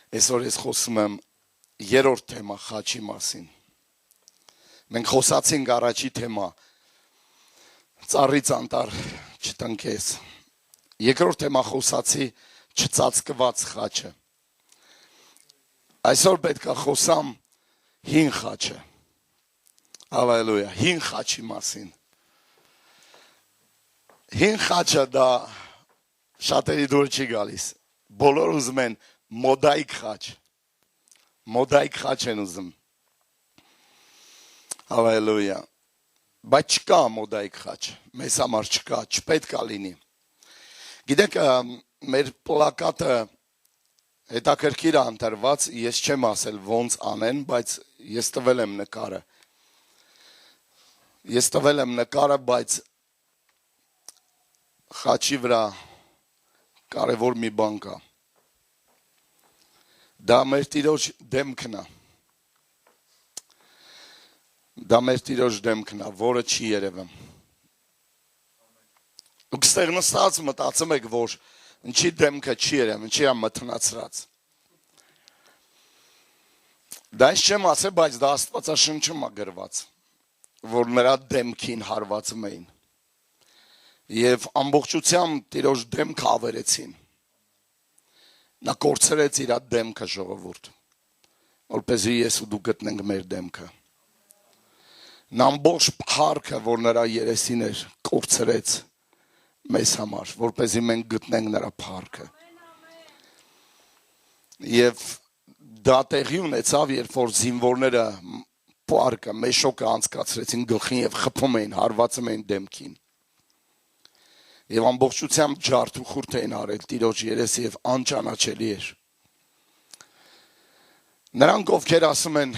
Այսօր ես խոսում եմ երրորդ թեմա խաչի մասին։ Մենք խոսացինք առաջի թեմա ծառից անտառ չտնկես։ Երկրորդ թեմա խոսացի չծածկված խաչը։ Այսօր պետք է խոսամ հին խաչը։ Հալելույա, հին խաչի մասին։ Հին խաչը դա շատերի դուր չի գալիս։ Բոլոր ուզում են մոդայիկ խաչ։ Մոդայիկ խաչ են ուզում։ Հալելույա։ Բայց չկա մոդայիկ խաչ։ Մեզ համար չկա, չպետք է լինի։ Գիտեք, մեր պլակատը հետաքրքիր է ընտրված, ես չեմ ասել ոնց անեն, բայց ես տվել եմ նկարը։ Բայց խաչի վրա կարևոր մի բան կա։ Դա մեր Տիրոջ դեմքն է, որը չի երևում։ Դուք ստեղ նստած մտածում եք, որ ինչի դեմքը չի երևում, ինչի է մթնացրած։ Դա ինչ չեմ ասել, բայց դա Աստվածաշնչում է գրված, որ նրա դեմքին հարվածում էին։ Եվ ամբողջությամբ Տիրոջ դեմքը ավերեցին։ Նա կորցրեց իր դեմքը ժողովուրդ, որպեսզի ես ու դու գտնենք մեր դեմքը։ Նա ամբողջ փառքը, որ նրա երեսին էր, կորցրեց մեզ համար, որպեսզի մենք գտնենք նրա փառքը։ Եվ դա տեղի ունեցավ, երբ որ զինվորները փառքը, մեշոկը անցկացրեցին գլխին եւ խփում էին, հարվածում էին դեմքին։ Եվ ամբողջությամբ ջարդ ու խուրդ էին արել Տիրոջ երեսը եւ անճանաչելի էր։ Նրանք, ովքեր ասում են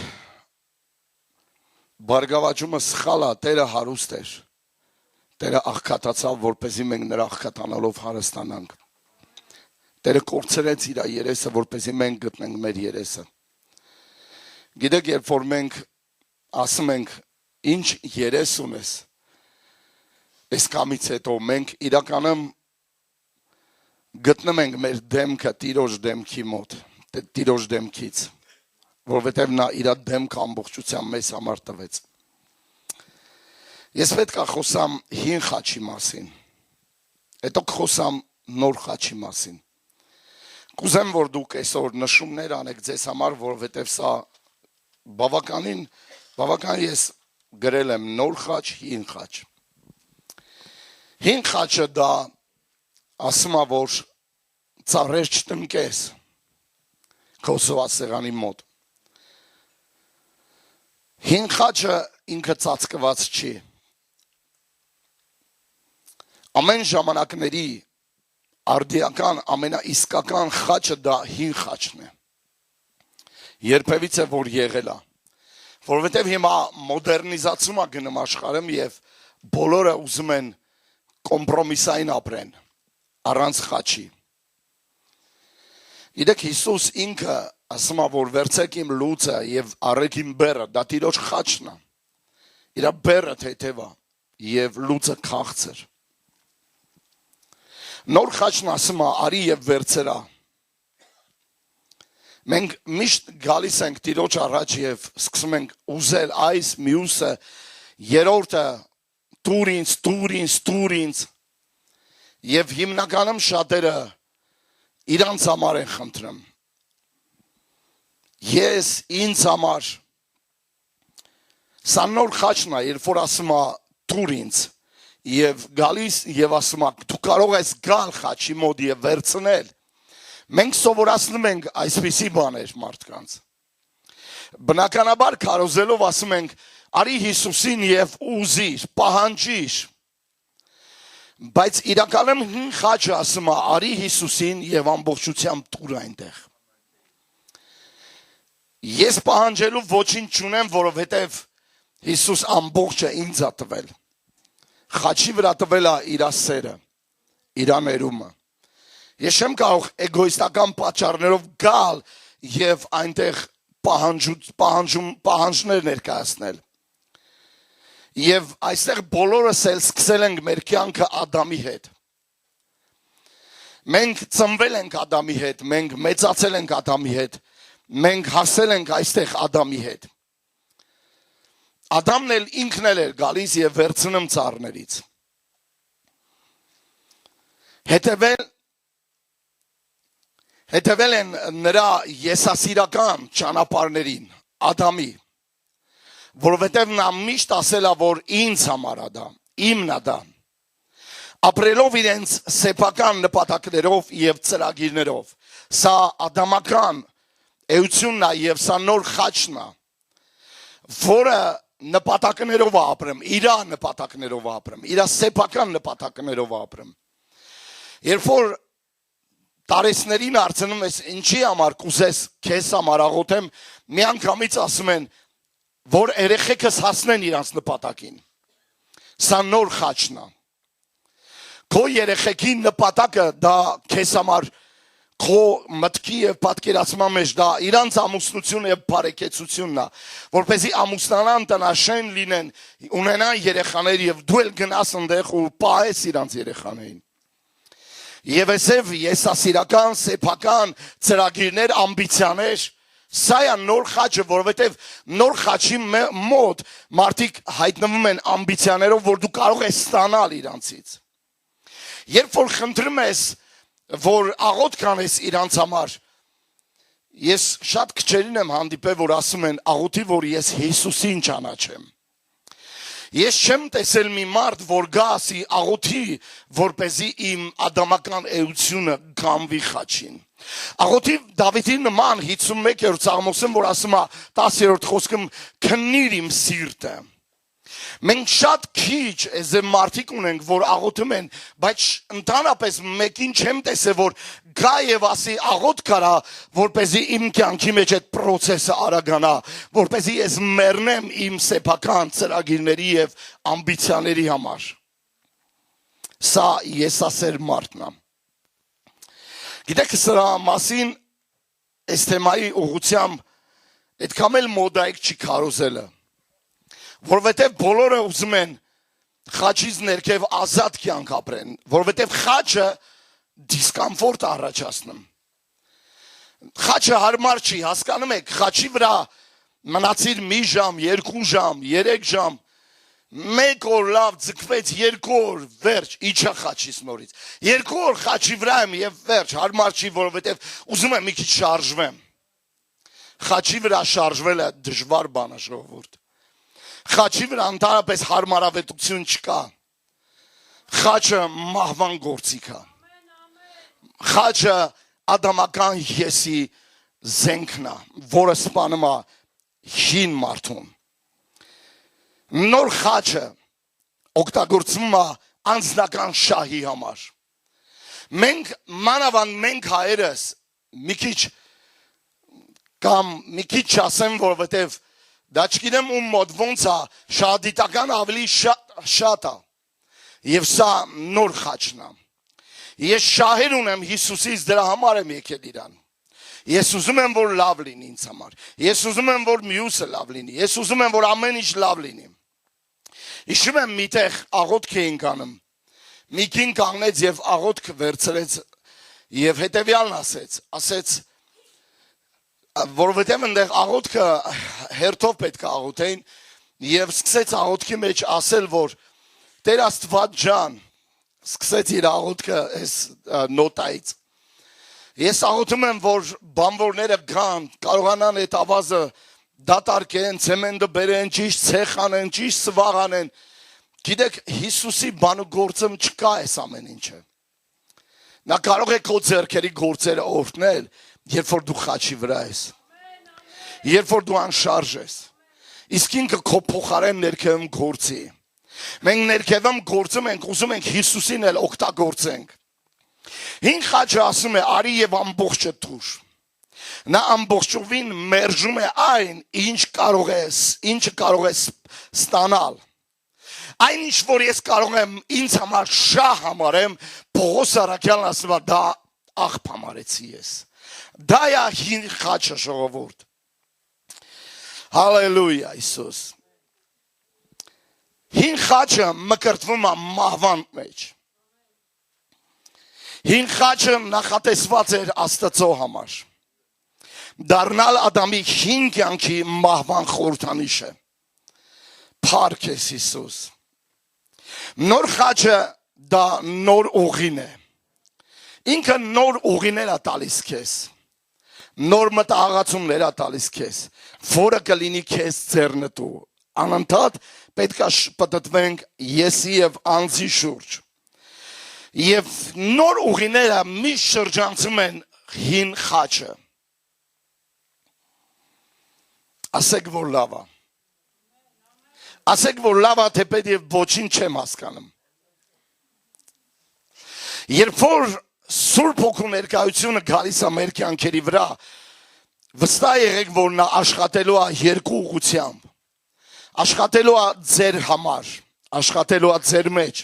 բարգավաճումը սխալ է, Տերը հարուստ էր։ Տերը աղքատացավ, որպեսզի մենք նրա աղքատանալով հարստանանք։ Տերը կորցրեց իր երեսը, որպեսզի մենք գտնենք մեր երեսը։ Գիտեք, երբ որ մենք ասում ենք ինչ երես ունես, այս կամից հետո մենք իրականում գտնում ենք մեր դեմքը Տիրոջ դեմքի մոտ, Տիրոջ դեմքից, որովհետև նա իր դեմքը ամբողջությամբ մեզ համար տվեց։ Ես պետք է խոսամ հին խաչի մասին, հետո կխոսամ նոր խաչի մասին։ Կուզեմ, որ դուք այսօր նշումներ անեք ձեզ համար, որովհետև սա բավական ես գրել եմ նոր խաչ, հին խաչ։ Հին խաչը դա ասում է, որ ծառեր չտնկես քո սեղանի մոտ։ Հին խաչը ինքը ծածկված չի։ Ամեն ժամանակների արդիական ամենաիսկական խաչը դա հին խաչն է։ Երբևիցե որ եղել է։ Որովհետև հիմա մոդեռնիզացում է գնում աշխարհում եւ բոլորը ուզում են կոմպրոմիսային ապրեն, առանց խաչի։ Գիտեք, Հիսուս ինքը ասում է, որ վերցեք իմ լուծը եւ առեք իմ բեռը, դա Տիրոջ խաչն է։ Իր բեռը թեթև է եւ լուծը քաղցր։ Նոր խաչն ասում է, արի եւ վերցրա։ Մենք միշտ գալիս ենք Տիրոջ առաջ եւ սկսում ենք ուզել այս մյուսը, երրորդը տուր ինձ, և հիմնականում շատերը իրանց համար են խնդրում, ես ինձ համար, սա նոր խաչն է, երբ որ ասում է տուր ինձ, և գալիս և ասում է, դու կարող ես գալ խաչի մոտ և վերցնել, մենք սովորացնում ենք այսպիսի բաներ մարդկանց, բնականաբար քարոզելով ասում ենք, արի Հիսուսին և ուզիր, պահանջիր, բայց իրականում հին խաչը ասում է, արի Հիսուսին և ամբողջությամբ տուր այնտեղ։ Ես պահանջելու ոչինչ չունեմ, որովհետև Հիսուս ամբողջը ինձ է տվել։ Խաչի վրա տվել է իր սերը, իր ներումը։ Ես չեմ կարող էգոիստական պատճառներով գալ և այնտեղ պահանջներ ներկայացնել։ Եվ այստեղ բոլորս էլ սկսել ենք մեր կյանքը Ադամի հետ։ Մենք ծնվել ենք Ադամի հետ, մենք մեծացել ենք Ադամի հետ, մենք հասել ենք այստեղ Ադամի հետ։ Ադամն էլ ինքն էլ էր գալիս եւ վերցնում ծառներից։ Հետևել են նրա եսասիրական ճանապարհներին, Ադամի, որովհետև նա միշտ ասել է, որ ինձ համար է դա, իմն է դա։ Ապրելով իրենց սեփական նպատակներով եւ ծրագիրներով, սա ադամական էությունն է եւ սա նոր խաչն է, որը նպատակներով է ապրում, իր նպատակներով է ապրում, իր սեփական նպատակներով է ապրում։ Երբ որ տարեցներին հարցնում ես ինչի համար կուզես քեզ համար աղոթեմ, միանգամից ասում են, որ երեխեքս հասնեն իրանց նպատակին։ Սա նոր խաչն է։ Քո երեխեքի նպատակը դա քեզ համար քո մտքի եւ պատկերացման մեջ դա իրանց ամուսնությունը եւ բարեկեցությունն է, որպեսզի ամուսնանան, տնաշեն լինեն, ունենան երեխաներ եւ դու էլ գնաս այնտեղ ու պահես իրանց երեխաներին։ Եվ այսև եսասիրական, սեփական ծրագիրներ, ամբիցիաներ, սա է նոր խաչը, որովհետև նոր խաչի մոտ մարդիկ հայտնվում են ամբիցիաներով, որ դու կարող ես ստանալ իրանցից։ Երբ որ խնդրում ես, որ աղոթք անես իրանց համար, ես շատ քչերին եմ հանդիպել, որ ասում են աղոթի, որ ես Հիսուսին ճանաչեմ։ Ես չեմ տեսել մի մարդ, որ գա ասի աղոթի, որպեսզի իմ ադամական էությունը գամվի խաչին։ Աղոթի Դավիթի նման 51-րդ Սաղմոսում, որ ասում է 10-րդ խոսքում քննիր իմ սիրտը։ Մենք շատ քիչ այս մարդիկ ունենք, որ աղոթում են, բայց ընդհանրապես մեկին չեմ տեսել, որ գա եւ ասի աղոթ կարա, որպեսզի իմ կյանքի մեջ այդ process-ը արագանա, որպեսզի ես մեռնեմ իմ սեփական ծրագիրների եւ ամբիցիաների համար։ Սա եսասեր մարդն է։ Գիտեք, սրա մասին այս թեմայի ուղղությամբ այդքան էլ մոդայիկ չի քարոզելը, որովհետև բոլորը ուզում են խաչից ներքև ազատ կյանք ապրեն, որովհետև խաչը դիսկոմֆորտ առաջացնում։ Խաչը հարմար չի, հասկանում եք, խաչի վրա մնացիր մի ժամ, 2 ժամ, 3 ժամ, մեկ օր լավ ձգվեց, 2 օր վերջ, իջա խաչից նորից։ 2 օր խաչի վրա եմ եւ վերջ, հարմար չի, որովհետև ուզում եմ մի քիչ շարժվեմ։ Խաչի վրա շարժվելը դժվար բան է, ժողովուրդ։ Խաչի վրա ընդհանրապես հարմարավետություն չկա։ Խաչը մահվան գործիք է։ Խաչը ադամական եսի զենքն է, որը սպանում է հին մարդուն։ Նոր խաչը օգտագործվում է անձնական շահի համար։ Մենք մանավանդ մենք հայերս մի քիչ չասեմ, որովհետև դա չգիտեմ ում մոտ ոնց է, շահադիտական ավելի շատ է։ Եվ սա նոր խաչն է։ Ես շահեր ունեմ Հիսուսից, դրա համար եմ եկել իրան։ Ես ուզում եմ, որ լավ լինի ինձ համար։ Ես ուզում եմ, որ մյուսը լավ լինի։ Ես ուզում եմ, որ ամեն ինչ լավ լինի։ Հիշում եմ միտեղ աղոթք էինք անում։ Մի կին կանգնեց եւ աղոթք վերցրեց եւ հետեւյալն ասեց, որովհետև այնտեղ աղոթքը հերթով պետք է աղոթեին եւ սկսեց աղոթքի մեջ ասել, որ Տեր Աստված ջան, սկսեց իր աղոթքը այս նոտայից։ Ես աղոթում եմ, որ բանվորները գան, կարողանան այդ ավազը դատարկեն, ցեմենտը բերեն, ճիշտ ցեխ անեն, ճիշտ սվաղ անեն։ Գիտեք, Հիսուսի բանուգործում չկա այս ամեն ինչը։ Նա կարող է քո ձեռքերի գործերը օրհնել, երբ որ դու խաչի վրա ես, երբ որ դու անշարժ ես, իսկ ինքը քո փոխարեն ներքևում գործի։ Մենք ներքևում գործում ենք, ուզում ենք Հիսուսին էլ օգտագործենք։ Հին խաչը ասում է արի եւ ամբողջը թուր։ Նա ամբողջովին մերժում է այն, ինչը կարող ես ստանալ։ Այն ինչ որ ես կարող եմ ինձ համար շահ համարեմ, Պողոս Արաքյալն ասում է դա աղբ համարեցի ես։ Դա է հին խաչը, ժողովուրդ։ Հալելույա, Իսուս։ Հին խաչը մկրտվում է մահվան մեջ։ Հին խաչը նախատեսված էր Աստծո համար։ Դառնալ Ադամի հին կյանքի մահվան խորհրդանիշը։ Փառք ես Հիսուս։ Նոր խաչը դա նոր ուղին է։ Ինքը նոր ուղիներ է տալիս քեզ։ Նոր մտահղացումներ է տալիս քեզ, որը կլինի քեզ ձեռնտու։ Անընդհատ պետք է պտտվենք եսի եւ անձի շուրջ։ Եվ նոր ուղիները միշտ շրջանցում են հին խաչը։ Ասեք որ լավ է։ Ասեք որ լավ է, թեպետ եւ ոչինչ չեմ հասկանում։ Երբ որ Սուրբ Հոգու ներկայությունը գալիս է մեր կյանքերի վրա, վստահ եղեք, որ նա աշխատելու է երկու ուղղությամբ։ Աշխատելու է ձեր համար, աշխատելու է ձեր մեջ,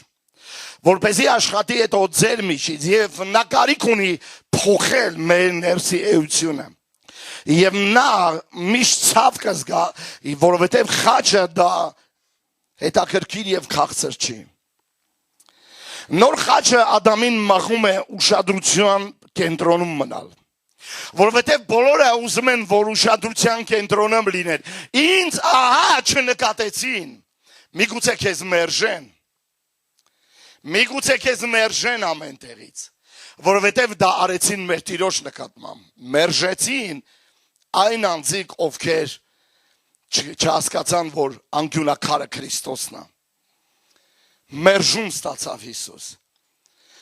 որպեսզի աշխատի հետո ձեր միջից եւ նա կարիք ունի փոխել մեր ներսի էությունը։ Եվ նա միշտ ցավ կզգա, որովհետեւ խաչը դա հետաքրքիր եւ քաղցր չի։ Նոր խաչը Ադամին մաղում է ուշադրության կենտրոնում մնալ, որովհետև բոլորը ուզում են, որ ուշադրության կենտրոնում լինեն։ Ինձ ահա չնկատեցին, միգուցե քեզ մերժեն ամեն տեղից, որովհետև դա արեցին մեր Տիրոջ նկատմամբ, մերժեցին այն անձիկ, ովքեր չհասկացան, որ անկյունակարը Քրիստոսն է։ Մերժում ստացավ Հիսուս։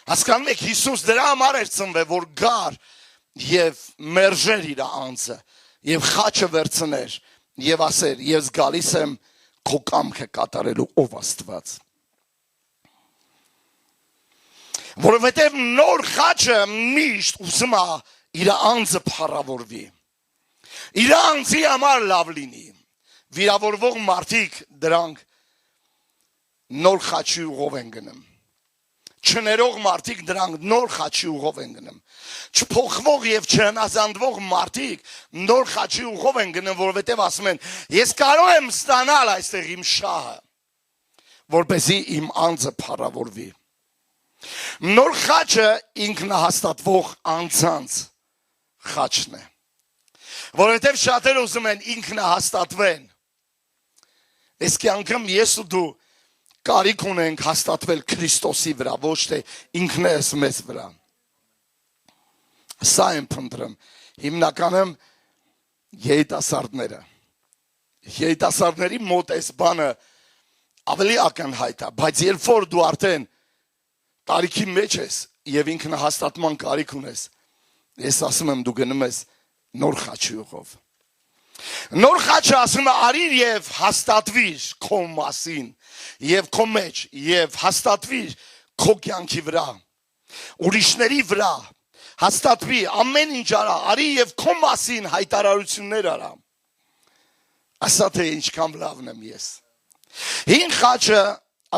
Հասկանում եք, Հիսուս դրա համար էր ծնվել, որ գար եւ մերժեր իր անձը եւ խաչը վերցներ եւ ասեր. ես գալիս եմ քո կամքը կատարելու, ով Աստված։ Որովհետեւ նոր խաչը միշտ ուզում է իր անձը փառավորվի, իր անձի համար լավ լինի։ Վիրավորվող մարդիկ դրանք նոր խաչի ուղով են գնում։ Չներող մարդիկ դրանք նոր խաչի ուղով են գնում։ Չփոխվող եւ չհնազանդվող մարդիկ նոր խաչի ուղով են գնում, որովհետեւ ասում են. ես կարող եմ ստանալ այստեղ իմ շահը, որպեսզի իմ անձը փառավորվի։ Նոր խաչը ինքնահաստատվող անձանց խաչն է, որովհետեւ շատերը ուզում են ինքնահաստատվեն։ Այս կյանքում ես ու դու կարիք ունենք հաստատվել Քրիստոսի վրա, ոչ թե ինքներս մեզ վրա։ Սա եմ փնտրում հիմնականում երիտասարդները։ Երիտասարդների մոտ այս բանը ավելի ակնհայտ է, բայց երբ որ դու արդեն տարիքի մեջ ես եւ ինքնահաստատման կարիք ունես, ես ասում եմ դու գնում ես նոր խաչի ուղով։ Նոր խաչը ասում է արիր եւ հաստատվիր քո մասին եւ քո մեջ եւ հաստատվիր քո կյանքի վրա, ուրիշների վրա հաստատվի, ամեն ինչ արա, արի եւ քո մասին հայտարարություններ արա։ Ասա թե ինչքան լավն եմ ես։ Հին խաչը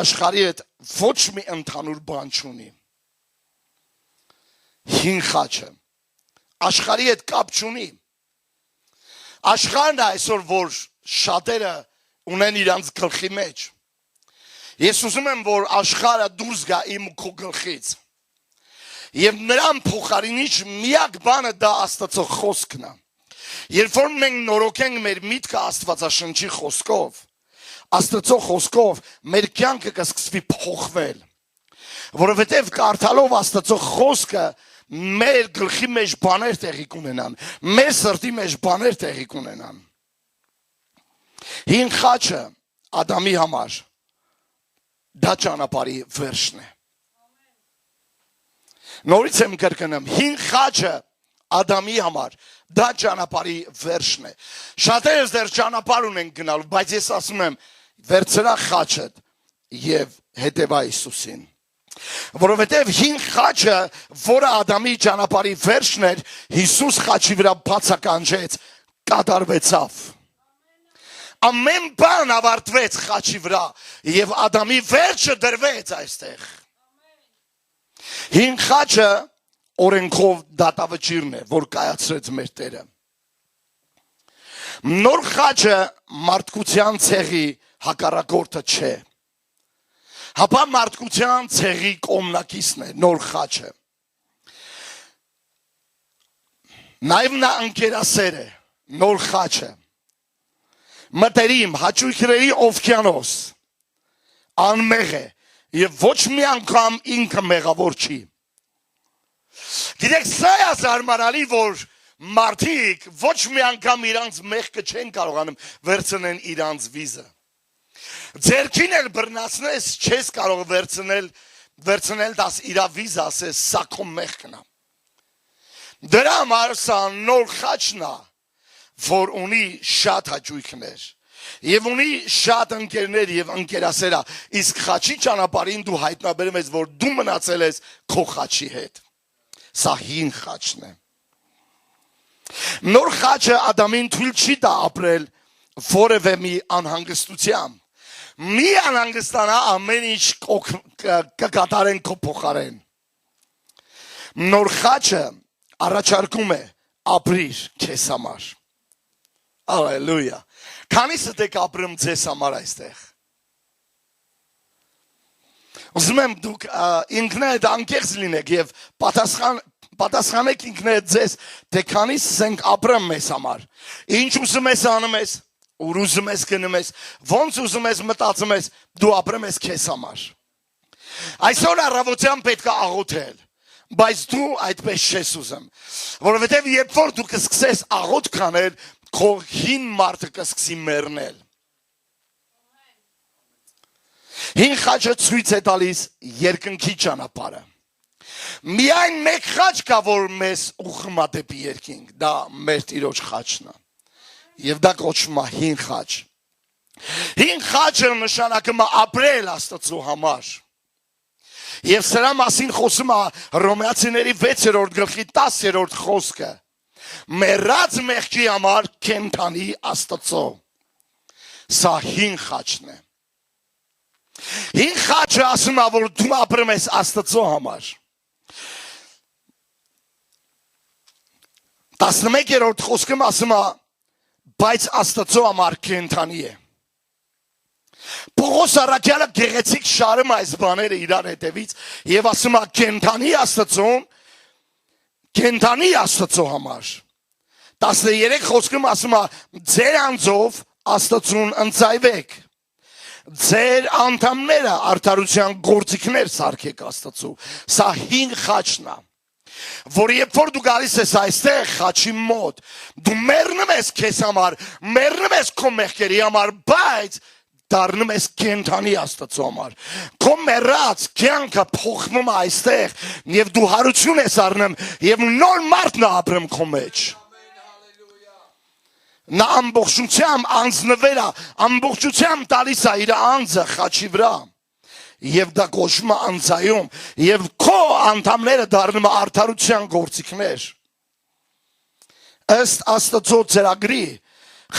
աշխարհի հետ ոչ մի ընդհանուր բան չունի։ Հին խաչը աշխարհի հետ կապ չունի։ Աշխարհն այսօր որ շատերը ունեն իրանց գլխի մեջ։ Ես ուզում եմ, որ աշխարհը դուրս գա իմ քո գլխից։ Եվ նրան փոխարինիչ միակ բանը դա Աստծո խոսքն է։ Երբ որ մենք նորոգենք մեր միտքը Աստվածաշնչի խոսքով, Աստծո խոսքով մեր կյանքը կսկսվի փոխվել։ Որովհետև կարդալով Աստծո խոսքը մեր գլխի մեջ բաներ տեղի կունենան, մեր սրտի մեջ բաներ տեղի կունենան։ Հին խաչը Ադամի համար դա ճանապարհի վերջն է։ Նորից եմ կրկնում, հին խաչը Ադամի համար դա ճանապարհի վերջն է։ Շատերս դեռ ճանապարհ ունեն գնալու, բայց ես ասում եմ, վերցրա խաչդ եւ հետեւա Հիսուսին։ Որովհետև հին խաչը, որը Ադամի ճանապարհի վերջն էր, Հիսուս խաչի վրա բացականչեց, կատարվեցավ։ Ամեն բան ավարտվեց խաչի վրա եւ Ադամի վերջը դրվեց այստեղ։ Հին խաչը օրենքով դատավճիռն է, որ կայացրեց մեր Տերը։ Նոր խաչը մարդկության ցեղի հակառակորդը չէ։ Հապա մարդկության ցեղի կողմնակիցն է նոր խաչը։ Նաև նա ընկերասեր է, նոր խաչ է, մտերիմ, հաճույքների օվկիանոս, անմեղ է և ոչ մի անգամ ինքը մեղավոր չի։ Գիտեք, սա է զարմանալի, որ մարդիկ ոչ մի անգամ իրանց մեղքը չեն կարողանում վերցնեն իրանց վիզը։ Ձերքին էլ բռնացնես չես կարող վերցնել դաս իրա վիզը, ասես սա քո մեղքն է։ Դրա համար սա նոր խաչն է, որ ունի շատ հաճույքներ և ունի շատ ընկերներ և ընկերասեր է, իսկ խաչի ճանապարհին դու հայտնաբերում ես, որ դու մնացել ես քո խաչի հետ։ Սա հին խաչն է։ Նոր խաչը Ադամին թույլ չի տա ապրել որևէ մի անհանգստությամբ։ Մի անհանգստանա, ամեն ինչ կկատարեն քո փոխարեն։ Նոր խաչը առաջարկում է ապրիր քեզ համար։ Ալելույա։ Քանիսը դեք ապրում ձեզ համար այստեղ։ Ուզում եմ դուք ինքներդ անկեղծ լինեք և պատասխանեք ինքներդ ձեզ, թե քանիս ենք ապրում մեզ համար։ Ինչ ուզում ես անում ես, ուր ուզում ես գնում ես, ոնց ուզում ես մտածում ես, դու ապրում ես քեզ համար։ Այսօր առավոտյան պետք է աղոթել, բայց դու այդպես չես ուզում, որովհետև երբ որ դու կսկսես աղոթք անել, քո հին մարդը կսկսի մեռնել։ Հին խաչը ցույց է տալիս երկնքի ճանապարհը։ Միայն մեկ խաչ կա, որ մեզ ուղղում է դեպի երկինք, դա մեր Տիրոջ խաչն է։ Եվ դա կոչվում է հին խաչ։ Հին խաչը նշանակում է ապրել Աստծո համար։ Եվ սրա մասին խոսում է Հռոմեացիների 6-րդ գլխի 10-րդ խոսքը։ Մեռած մեղքի համար կենդանի Աստծո։ Սա հին խաչն է։ Հին խաչը ասում է, որ դու ապրում ես Աստծո համար։ 11-րդ խոսքում ասում է, բայց Աստծո համար կենդանի է։ Պողոս առաքյալը գեղեցիկ շարում է այս բաները իրար հետևից և ասում է կենդանի Աստծո համար։ 13 խոսքում ասում է ձեր անձով Աստծուն ընծայվեք։ Ձեր անդամները արդարության գործիքներ սարքեք Աստծու։ Սա հին խաչն է, որ երբ որ դու գալիս ես այստեղ խաչի մոտ, դու մեռնում ես քեզ համար, մեռնում ես քո մեղքերի համար, բայց դառնում ես կենդանի Աստծո համար։ Քո մեռած կյանքը փոխվում է այստեղ և դու հարություն ես առնում և նոր մարդն է ապրում քո մեջ։ Նա ամբողջությամբ անձնվել է, ամբողջությամբ տալիս է իր անձը խաչի վրա և դա կոչվում է անձայում և քո անդամները դառնում է արդարության գործիքներ։ Ըստ Աստծո ծրագրի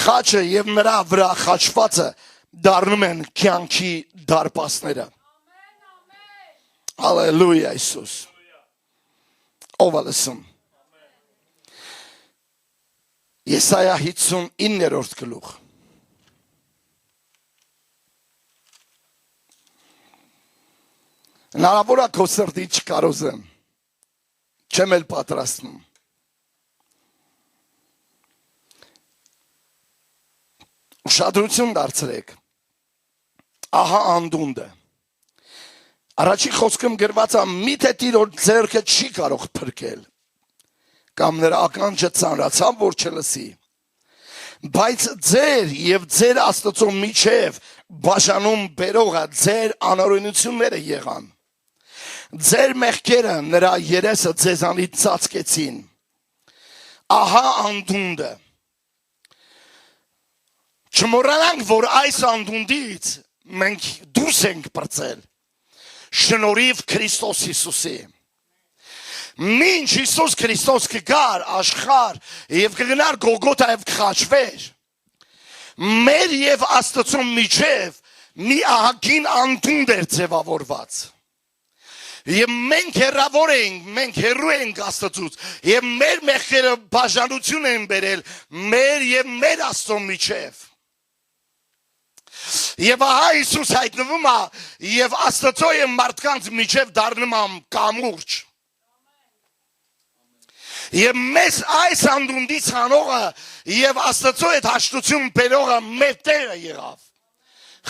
խաչը և նրա վրա խաչվածը դառնում են կյանքի դարպասները։ Ալելույա Իսուս։ Ով է լսում։ Եսայա 59-րդ գլուխ։ Հնարավոր է քո սրտի չկարոզեմ, չեմ էլ պատրաստվում։ Ուշադրություն դարձրեք, ահա անդունդը։ Առաջին խոսքում գրված է միթե Տիրոջ ձեռքը չի կարող փրկել, կամ նրա ականջը ծանրացավ, որ չլսի, բայց ձեր և ձեր Աստծո միջև բաժանում բերողը ձեր անօրենությունները եղան, ձեր մեղքերը նրա երեսը ձեզանից ծածկեցին, ահա անդունդը։ Չմոռանանք, որ այս անդունդից մենք դուրս ենք պրծել, շնորհիվ Քրիստոս Հիսուսի։ Մինչ Հիսուս Քրիստոս կգար աշխարհ և կգնար Գողգոթա և կխաչվեր, մեր և Աստծո միջև մի ահագին անդունդ էր ձևավորված։ Եվ մենք հեռավոր ենք, մենք հեռու ենք Աստծուց և մեր մեղքերը բաժանություն են բերել մեր և մեր Աստծո միջև։ Եվ ահա Հիսուս հայտնվում է և Աստծո և մարդկանց միջև դառնում է կամուրջ։ Եվ մեզ այս անդունդից հանողը և Աստծո այդ հաշտություն բերողը մեր Տերը եղավ,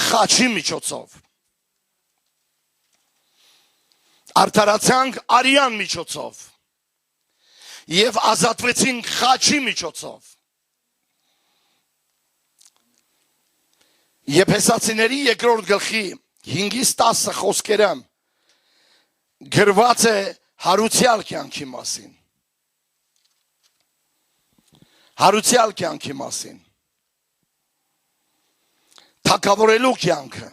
խաչի միջոցով, արդարացանք արյան միջոցով և ազատվեցինք խաչի միջոցով։ Եփեսացիների 2-րդ գլխի 5-10 խոսքերը գրված է հարուցյալ կյանքի մասին։ Հարուցյալ կյանքի մասին։ Թագավորելու կյանքը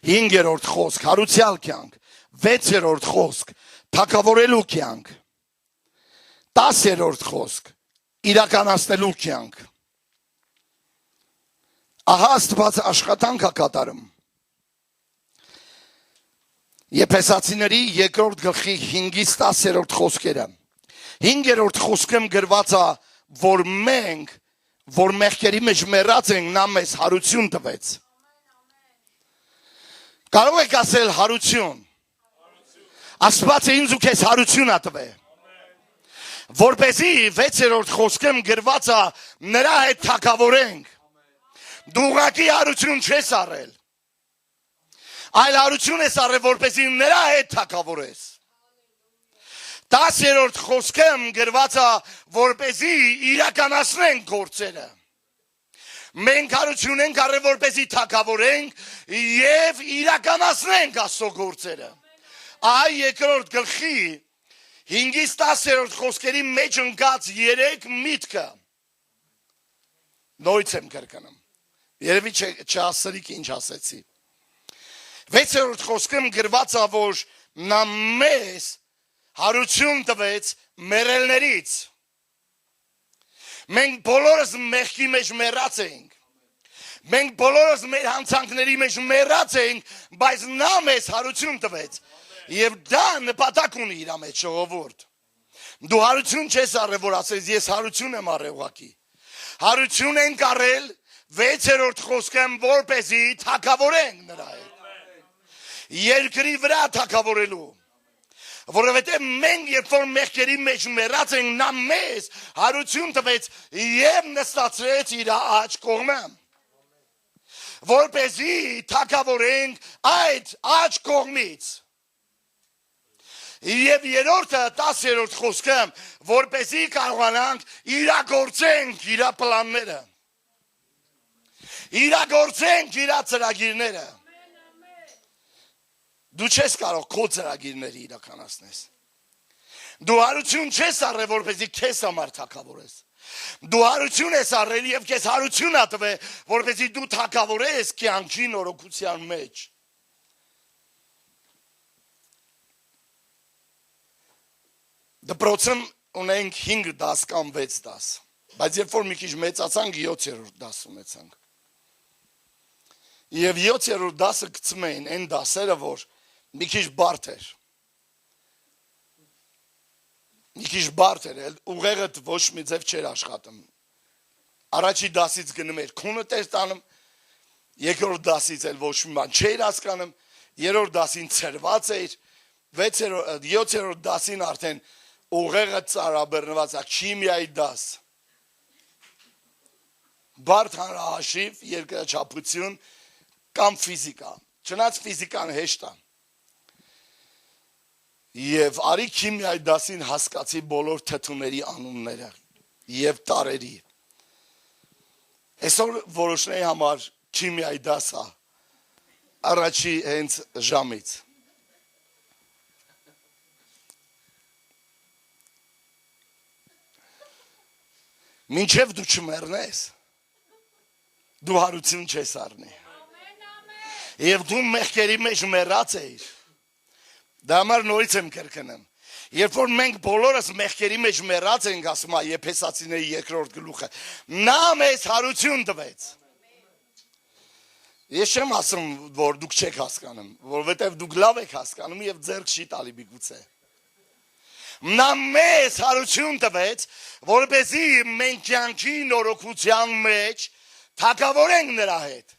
5-րդ խոսք հարուցյալ կյանք, 6-րդ խոսք թագավորելու կյանք, 10-րդ խոսք իրականացնելու կյանք։ Ահա Աստված աշխատանք է կատարում։ Եփեսացիների 2-րդ գլխի 5-10 խոսքերը։ 5-րդ խոսքում գրված է, որ մենք, որ մեղքերի մեջ մեռած ենք, նա մեզ հարություն տվեց։ Կարող եք ասել հարություն։ Աստված ինձ ու քեզ հարություն է տվել։ Որպեսզի 6-րդ խոսքում գրված է, նրա հետ թագավորենք։ Դու ուղղակի հարություն չես առել, այլ հարություն ես առել, որպեսզի նրա հետ թագավորես։ 10-րդ խոսքում գրված է, որպեսզի իրականացնենք գործերը։ Մենք հարություն ենք առել, որպեսզի թագավորենք և իրականացնենք Աստծո գործերը։ Ահա 2-րդ գլխի 5-10 խոսքերի մեջ ընկած 3 միտքը։ Նորից եմ կրկնում։ Երևի չասրիք ինչ ասեցի։ 6-րդ խոսքում գրված է, որ նա մեզ հարություն տվեց մեռելներից։ Մենք բոլորս մեղքի մեջ մեռած էինք։ Մենք բոլորս մեր հանցանքների մեջ մեռած էինք, բայց նա մեզ հարություն տվեց։ Եվ դա նպատակ ունի իր մեջ, ժողովուրդ։ Դու հարություն չես առել, որ ասես ես հարություն եմ առել ուղղակի։ Հարություն ենք առել 6-րդ խոսքում, որպեսզի թագավորենք նրա հետ։ Երկրի վրա թագավորելու։ Որովհետև մենք երբ որ մեղքերի մեջ մեռած ենք, նա մեզ հարություն տվեց և նստացրեց իր աջ կողմը։ Որպեսզի թագավորենք այդ աջ կողմից։ Եվ երրորդը 10-րդ խոսքում, որպեսզի կարողանանք իրագործենք իր պլանները։ Իրագործենք իր ծրագիրները։ Դու չես կարող քո ծրագիրները իրականացնես։ Դու հարություն չես առել, որպեսզի քեզ համար թագավորես։ Դու հարություն ես առել և քեզ հարություն ա տվել, որպեսզի դու թագավորես կյանքի նորոգության մեջ։ Դպրոցում ունենք 5 դաս կամ 6 դաս, բայց երբ որ մի քիչ մեծացանք 7-րդ դաս ունեցանք։ Եվ 7-րդ դասը գցում էին այն դասերը, որ մի քիչ բարդ էր։ Մի քիչ բարդ էր, ուղեղը ոչ մի ձև չէր աշխատում։ Առաջի դասից գնում էր քունդ էր տանում, երկրորդ դասից էլ ոչ մի բան չէր հասկանում, երրորդ դասին ցրված էր, 7-րդ դասին արդեն ուղեղը ծարաբեռնված է, քիմիայի դաս։ Բարդ հանրահաշիվ, երկրաչափություն կամ ֆիզիկա, չնայած ֆիզիկան հեշտ է։ Եվ արի քիմիայի դասին հասկացի բոլոր թթուների անունները և տարերի։ Այսօր որոշների համար քիմիայի դաս է, առաջի հենց ժամից։ Մինչև դու չմեռնես, դու հարություն չես առնի։ Եվ դու մեղքերի մեջ մեռած էիր։ Դա համար նորից եմ կրկնում։ Երբ որ մենք բոլորս մեղքերի մեջ մեռած ենք, ասում է Եփեսացիների 2-րդ գլուխը, նա մեզ հարություն տվեց։ Ես չեմ ասում, որ դուք չեք հասկանում, որովհետև դուք լավ եք հասկանում և ձեռք չի տալի միգուցե։ Նա մեզ հարություն տվեց, որպեսզի մենք կյանքի նորոգության մեջ թագավորենք նրա հետ։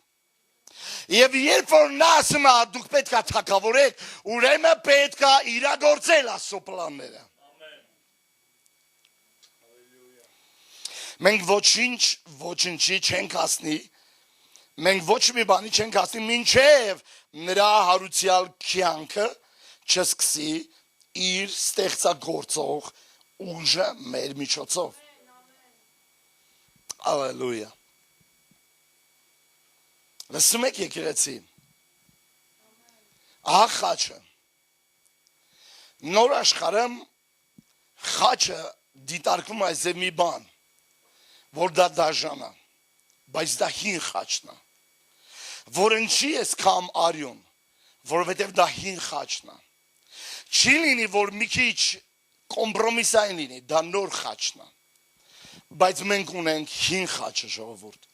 Եվ երբ որ նա ասում է դուք պետք է թագավորեք, ուրեմն պետք է իրագործել Աստծո պլանները։ Մենք ոչինչի չենք հասնի, մենք ոչ մի բանի չենք հասնի, մինչև նրա հարուցյալ կյանքը չսկսի իր ստեղծագործող ուժը մեր միջոցով։ Ալելույա։ Լսում եք եկեղեցի։ Ահա խաչը։ Նոր աշխարհում խաչը դիտարկվում է այս մի բան, որ դա դաժան է, բայց դա հին խաչն է, որ ինչի ես կամ արյուն, որովհետև դա հին խաչն է, չի լինի, որ մի քիչ կոմպրոմիսային լինի, դա նոր խաչն է, բայց մենք ունենք հին խաչը ժողովուրդ,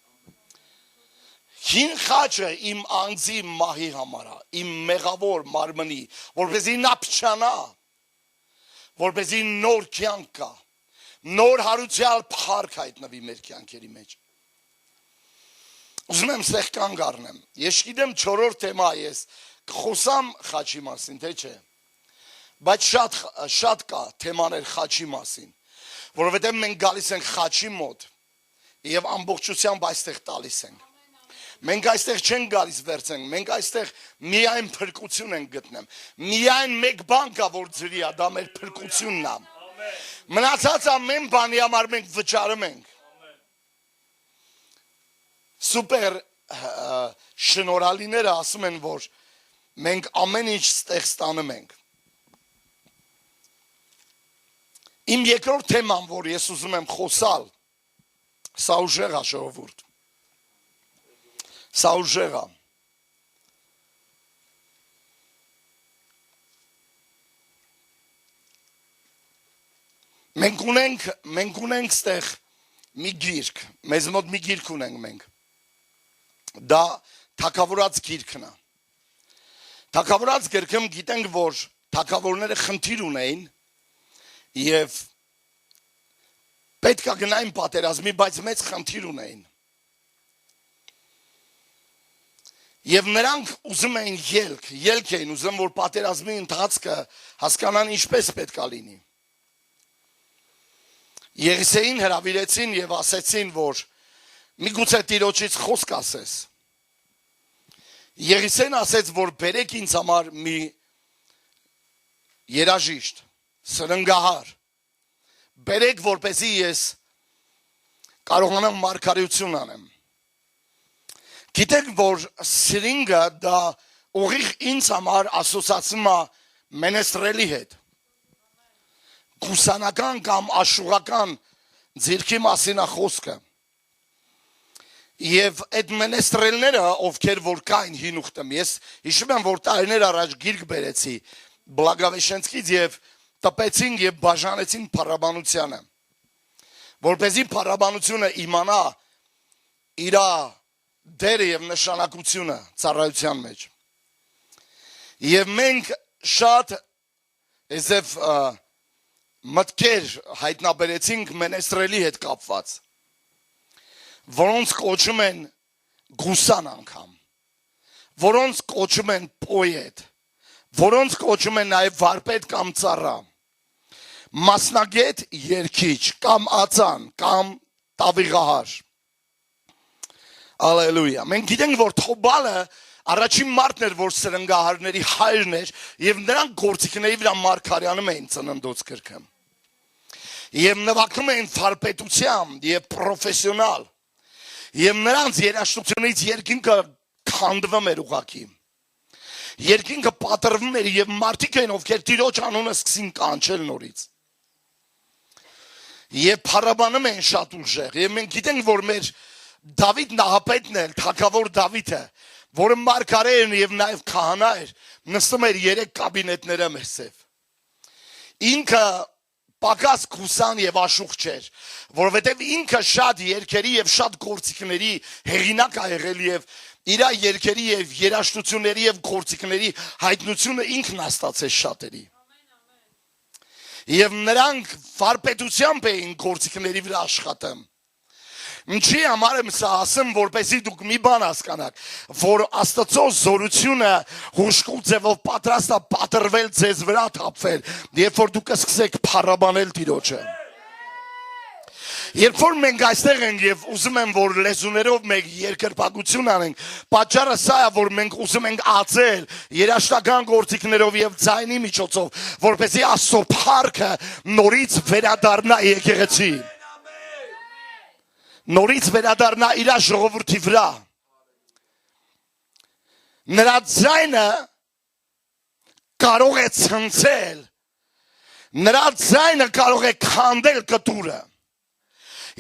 հին խաչը իմ անձի մահի համար է, իմ մեղավոր մարմնի, որպեսզի նա փչանա, որպեսզի նոր կյանք կա, նոր հարուցյալ փառք հայտնվի մեր կյանքերի մեջ։ Ուզում եմ ստեղ կանգ առնեմ։ Ես գիտեմ 4-րդ թեմա ես կխոսամ խաչի մասին, թե չէ։ Բայց շատ կա թեմաներ խաչի մասին, որովհետև մենք գալիս ենք խաչի մոտ եւ ամբողջությամբ այստեղ տալիս ենք։ Մենք այստեղ չենք գալիս վերցենք, մենք այստեղ միայն փրկություն ենք գտնում։ Միայն մեկ բան կա, որ ձրի է, դա մեր փրկությունն է։ Մնացած ամեն բանի համար մենք վճարում ենք։ Սուպեր շնորհալիները ասում են, որ մենք ամեն ինչ ստեղ ստանում ենք։ Իմ երկրորդ թեման, որ ես ուզում եմ խոսալ, սա ուժեղ է ժողովուրդ։ Սա ուժեղ է։ Մենք ունենք ստեղ մի գիրք, մեզ մոտ մի գիրք ունենք մենք, դա թագավորած գիրքն է, թագավորած գիրքում գիտենք, որ թագավորները խնդիր ունեին և պետք է գնային պատերազմի, բայց մեծ խնդիր ունեին և նրանք ուզում էին ելք էին ուզում, որ պատերազմի ընթացքը հասկանան ինչպես պետք է լինի Եղիսեին հրավիրեցին և ասեցին, որ միգուցե Տիրոջից խոսք ասես։ Եղիսեն ասեց, որ բերեք ինձ համար մի երաժիշտ, սրնգահար, բերեք, որպեսզի ես կարողանամ մարգարեություն անեմ։ Գիտեք, որ սրինգը դա ուղիղ ինձ համար ասոցացում է մենեստրելի հետ։ Գուսանական կամ աշուղական ձիրքի մասին է խոսքը։ Եվ այդ մենեստրելները, ովքեր որ կային հին ուխտում, ես հիշում եմ, որ տարիներ առաջ գիրք բերեցի Բլագավեշենցկից և տպեցին և բաժանեցին փառաբանությանը, որպեսզի փառաբանությունը իմանա իր դերը և նշանակությունը ծառայության մեջ։ Եվ մենք շատ այսև մտքեր հայտնաբերեցինք մենեստրելի հետ կապված, որոնց կոչում են գուսան անգամ, որոնց կոչում են պոետ, որոնց կոչում են նաև վարպետ կամ ծառա, մասնագետ երգիչ կամ ածան կամ տավիղահար։ Ալելույա։ Մենք գիտենք, որ Թոբալը առաջին մարդն էր, որ սրնգահարների հայրն էր և նրանք գործիքների վրա մարգարեանում էին ծննդոց կրկում և նվագում էին վարպետությամբ և պրոֆեսիոնալ և նրանց երաժշտությունից երկինքը քանդվում էր ուղղակի, երկինքը պատրվում էր և մարդիկ էին, ովքեր Տիրոջ անունը սկսին կանչել նորից և փառաբանում էին շատ ուժեղ և մենք գիտենք, որ մեր Դավիթ Նահապետն էլ, թագավոր Դավիթը, որը մարգարե էր և նաև քահանա էր, նստում էր 3 կաբինետները մեսև։ Ինքը պակաս գուսան և աշուղ չէր, որովհետև ինքը շատ երգերի և շատ գործիքների հեղինակ ա եղել և իր երգերի և երաժշտությունների և գործիքների հայտնությունը ինքն ստացեց շատերի։ Եվ նրանք վարպետությամբ էին գործիքների վրա աշխատում։ Ինչի համար եմ սա ասում, որպեսզի դուք մի բան հասկանաք, որ Աստծո զորությունը հուժկու ձևով պատրաստ է պատրվել ձեզ վրա թափվել, երբ որ դուք սկսեք փառաբանել Տիրոջը։ Երբ որ մենք այստեղ ենք եւ ուզում եմ որ լեզուներով մենք երկրպագություն անենք, պատճառը սա է, որ մենք ուզում ենք ածել երաշտական գործիքներով եւ ձայնի միջոցով, որպեսզի Աստծո փառքը նորից վերադառնա եկեղեցի։ Նորից վերադառնա իր ժողովրդի վրա։ Նրա ձայնը կարող է ցնցել, նրա ձայնը կարող է քանդել կտուրը։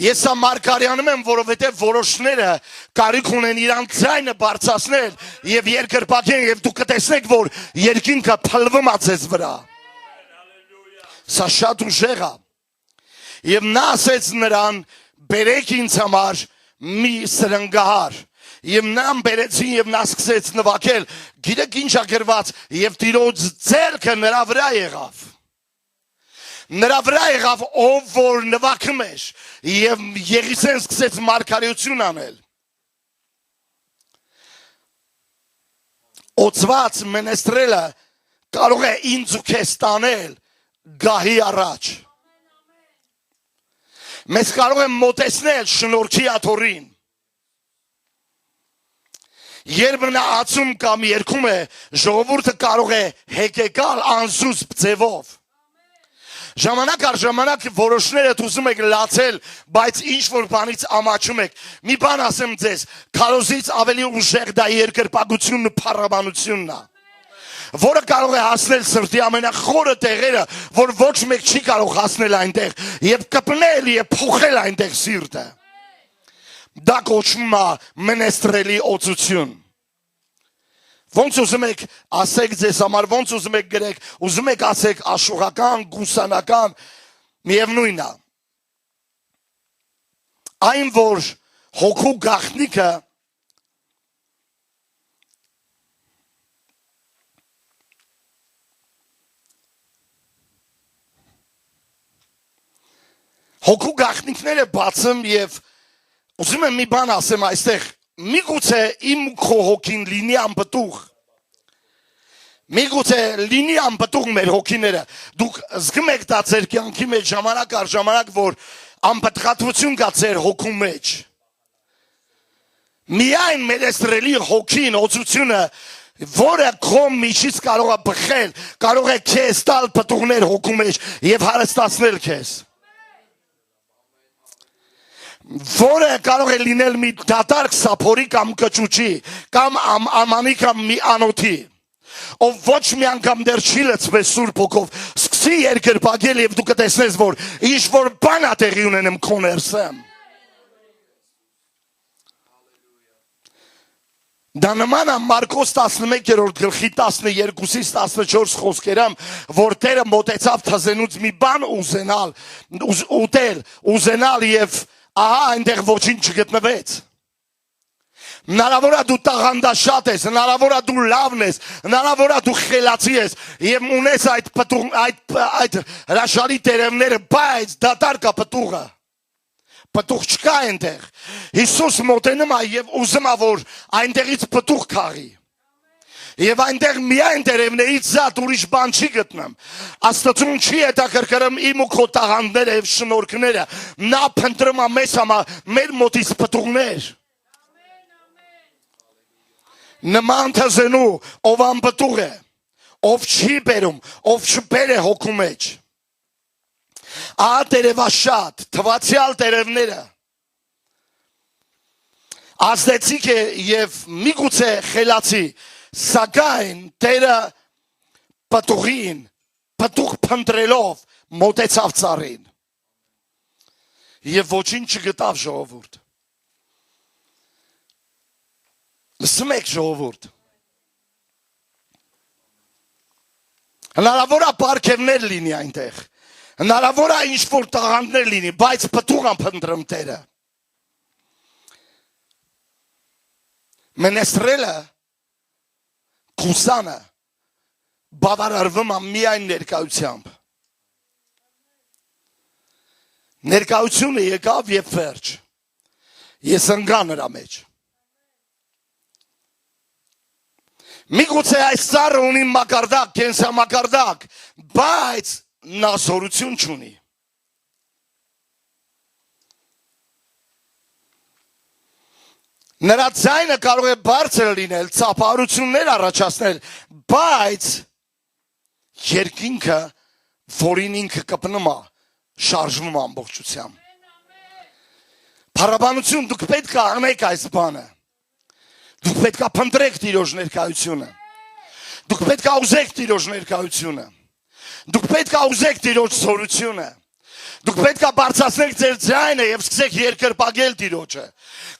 Ես ամարկարյանում եմ, որովհետև որոշները կարիք ունեն իրանք ձայնը բարձրացնել եւ երկրպագեն եւ դուք կտեսնեք, որ երկինքը փլվում է ձեզ վրա։ Սա շատ ուժեղ է։ Եվ նա ասեց նրան. «Բերեք ինձ համար մի սրնգահար»։ Եվ նրան բերեցին եւ նա սկսեց նվագել։ Գիտեք ինչ է գրված, եւ Տիրոջ ձեռքը նրա վրա եղավ։ Նրա վրա եղավ ով որ նվագում էր եւ Եղիսեն սկսեց մարգարեություն անել։ Օծված մենեստրելը կարող է ինձ ու քեզ տանել գահի առաջ։ Մեզ կարող է մոտեցնել շնորհքի աթոռին։ Երբ նա ածում կամ երգում է, ժողովուրդը կարող է հեկեկալ անզուսպ ձևով։ Ժամանակ առ ժամանակ որոշները ուզում եք լացել, բայց ինչ որ բանից ամաչում եք։ Մի բան ասեմ ձեզ, քարոզից ավելի ուժեղ դա երկրպագությունն ու փառաբանությունն է, որը կարող է հասնել սրտի ամենախորը տեղերը, որ ոչ մեկ չի կարող հասնել այնտեղ եւ կպնել եւ փոխել այնտեղ սիրտը։ Դա կոչվում է մենեստրելի օծություն։ Ոնց ուզում եք ասեք ձեզ համար, ոնց ուզում եք գրեք, ուզում եք ասեք աշխուղական, գուսանական, միևնույնն է։ Այն որ հոգու գաղտնիքը հոգու գաղտնիքները բացում եւ ուզում եմ մի բան ասեմ այստեղ, միգուցե իմ քո հոգին լինի անպտուղ, միգուցե լինի անպտուղ մեր հոգիները, դուք զգում եք դա ձեր կյանքի մեջ ժամանակ առ ժամանակ, որ անպտղատվություն կա ձեր հոգու մեջ։ Միայն մենեստրելի հոգին, օծությունը, որը քո միջից կարող է բխել, կարող է քեզ տալ պտուղներ հոգու մեջ եւ հարստացնել քեզ։ Որը կարող է լինել մի դատարկ սափորի կամ կճուճի, կամ ամանի կամ մի անոթի, ով ոչ մի անգամ դեռ չի լցվել Սուրբ Հոգով, սկսի երկրպագել եւ դու կտեսնես, որ ինչ որ բան է տեղի ունենում քո ներսում։ Դա նման է Մարկոս 11-րդ գլխի 12-ից 14 խոսքերամ, որ Տերը մոտեցավ թզենուց մի բան ուզենալ, ուտել, ուզենալ եւ ահա այնտեղ ոչինչ չգտնվեց։ Հնարավոր է դու տաղանդաշատ ես, հնարավոր է դու լավն ես, հնարավոր է դու խելացի ես եւ ունես այդ հրաշալի տերևները, բայց դատարկ է պտուղը։ Պտուղ չկա այնտեղ։ Հիսուս մոտենում է եւ ուզում է որ այնտեղից պտուղ քաղի։ Եվ այնտեղ միայն տերևներից զատ ուրիշ բան չի գտնում։ Աստծուն չի հետաքրքրում իմ ու քո տաղանդները եւ շնորհքները։ Նա փնտրում է մեզ համար մեր մոտից պտուղներ։ Նման թզենու, ով անպտուղ է, ով չի բերում, ով չբեր է հոգու մեջ։ Ահա տերևաշատ, թվացյալ տերևները ազդեցիկ է եւ միգուցե խելացի, սակայն Տերը պտուղին, պտուղ փնտրելով մոտեցավ ծառին եւ ոչինչ չգտավ ժողովուրդ։ Լսում եք ժողովուրդ։ Հնարավոր է պարգևներ լինի այնտեղ, հնարավոր է ինչ որ տաղանդներ լինի, բայց պտուղ է փնտրում Տերը։ Մենեստրելը Կուսանը բավարարվում է միայն ներկայությամբ։ Ներկայությունը եկավ եւ վերջ։ Ես ընկա նրա մեջ։ Միգուցե այս ծառը ունի մակարդակ, կենսամակարդակ, բայց նա զորություն չունի։ Նրա ձայնը կարող է բարձր լինել, ծափահարություններ առաջացնել, բայց երկինքը, որին ինքը կպնում է, շարժվում ամբողջությամբ։ Փառաբանություն, դուք պետք է անեք այս բանը։ Դուք պետք է փնտրեք Տիրոջ ներկայությունը։ Դուք պետք է ուզեք Տիրոջ ներկայությունը։ Դուք պետք է ուզեք Տիրոջ զորությունը։ Դուք պետք է բարձրացնեք ձեր ձայնը եւ սկսեք երկրպագել Տիրոջը։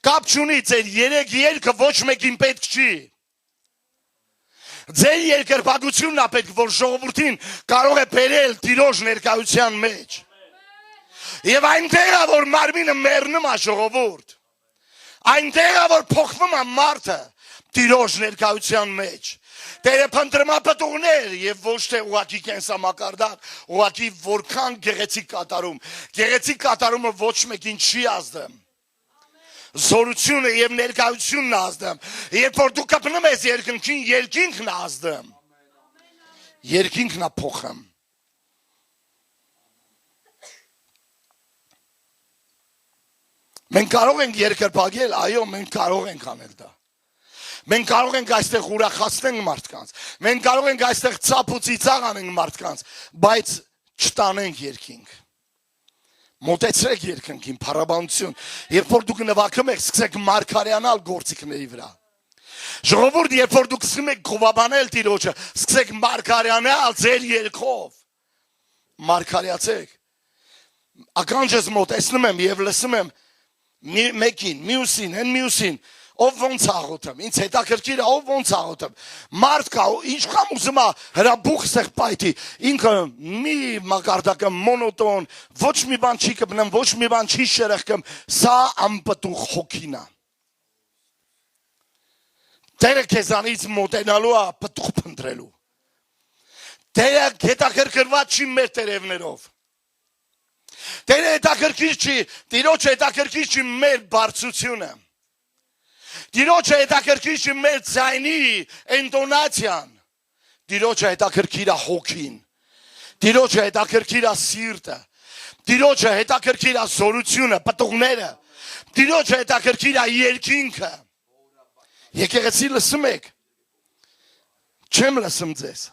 Կապ չունի, ձեր երեք երգը ոչ մեկին պետք չի։ Ձեր երկրպագությունն է պետք, որ ժողովրդին կարող է բերել Տիրոջ ներկայության մեջ։ Եվ այնտեղ է, որ մարմինը մեռնում է ժողովուրդ։ Այնտեղ է, որ փոխվում է մարդը Տիրոջ ներկայության մեջ։ Տերը փնտրում է պտուղներ եւ ոչ թե ուղակի կենսամակարդակ, ուղակի որքան գեղեցիկ կատարում։ Գեղեցիկ կատարումը ոչ մեկին չի ազդում։ Զորությունը եւ ներկայությունն է ազդում։ Երբ որ դու կպնում ես երկնքին, երկինքն է ազդում։ Երկինքն է փոխում։ Մենք կարող ենք երկրպագել, այո, մենք կարող ենք անել դա։ Մենք կարող ենք այստեղ ուրախացնենք մարդկանց։ Մենք կարող ենք այստեղ ծափ ու ծիծաղ անենք մարդկանց, բայց չտանենք երկինք։ Մոտեցրեք երկնքին, փառաբանություն։ Երբ որ դուք նվագում եք, սկսեք մարգարյանալ գործիքների վրա։ Ժողովուրդ, երբ որ դուք սկսում եք գովաբանել Տիրոջը, սկսեք մարգարյանալ ձեր երգով։ Մարգարյացեք։ Ականջս մոտեցնում եմ եւ լսում եմ մեկին, մյուսին, հեն մյուսին, ով ոնց աղոթեմ, ինձ հետաքրքիր է, ով ոնց աղոթեմ, մարդ կա, ինչքան ուզում է հրաբուխ սեղ պայթի, ինքը մի մակարդակը մոնոտոն, ոչ մի բան չի կպնեմ, ոչ մի բան չի շերեղկեմ, սա անպտուղ հոգին է։ Տերը քեզանից մոտենալու է պտուղ փնտրելու։ Տերը հետաքրքրված չի մեր տերևներով։ Տերը հետաքրքիր չի, Տիրոջը հետաքրքիր չի մեր բարձրությունը։ Տիրոջը հետաքրքիր չի մեր ձայնի ինտոնացիան։ Տիրոջը հետաքրքիր է հոգին։ Տիրոջը հետաքրքիր է սիրտը։ Տիրոջը հետաքրքիր է զորությունը, պտուղները։ Տիրոջը հետաքրքիր է երկինքը։ Եկեղեցի լսում եք։ Չեմ լսում ձեզ։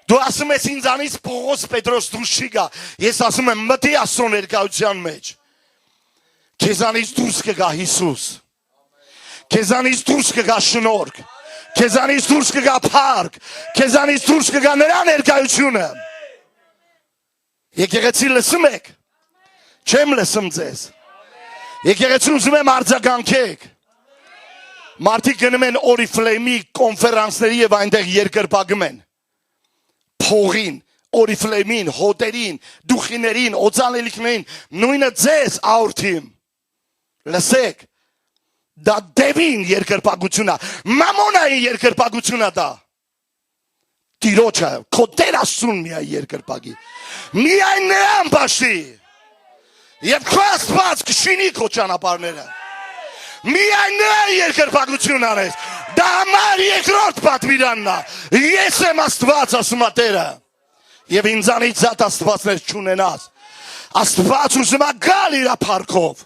Դու ասում ես ինձանից Պողոս Պետրոս դուրս չի գա, ես ասում եմ մտի Աստծո ներկայության մեջ։ Քեզանից դուրս կգա Հիսուս։ Քեզանից դուրս կգա շնորհք։ Քեզանից դուրս կգա փառք։ Քեզանից դուրս կգա նրա ներկայությունը։ Եկեղեցի լսում եք։ Չեմ լսում ձեզ։ Եկեղեցի ուզում եմ արձագանքեք։ Մարդիկ գնում են Օրիֆլեյմի կոնֆերանսների եւ այնտեղ երկրպագում են։ Փողին, Օրիֆլեյմին, հոտերին, դուխիներին, օծանելիքներին, նույնը ձեզ աուրթիմ։ Լսեք, դա դևին երկրպագություն է, մամոնային երկրպագություն է դա։ Տիրոջը, քո Տեր Աստծուն միայն երկրպագի։ Միայն նրան պաշտի։ Եվ քո Աստված կշինի քո ճանապարհները։ Միայն նրան երկրպագություն անես։ Դա համար երկրորդ պատվիրանն է։ Ես եմ Աստված, ասում է Տերը։ Եվ ինձանից զատ Աստվածներ չունենաս։ Աստված ուզում է գալ իր փառքով։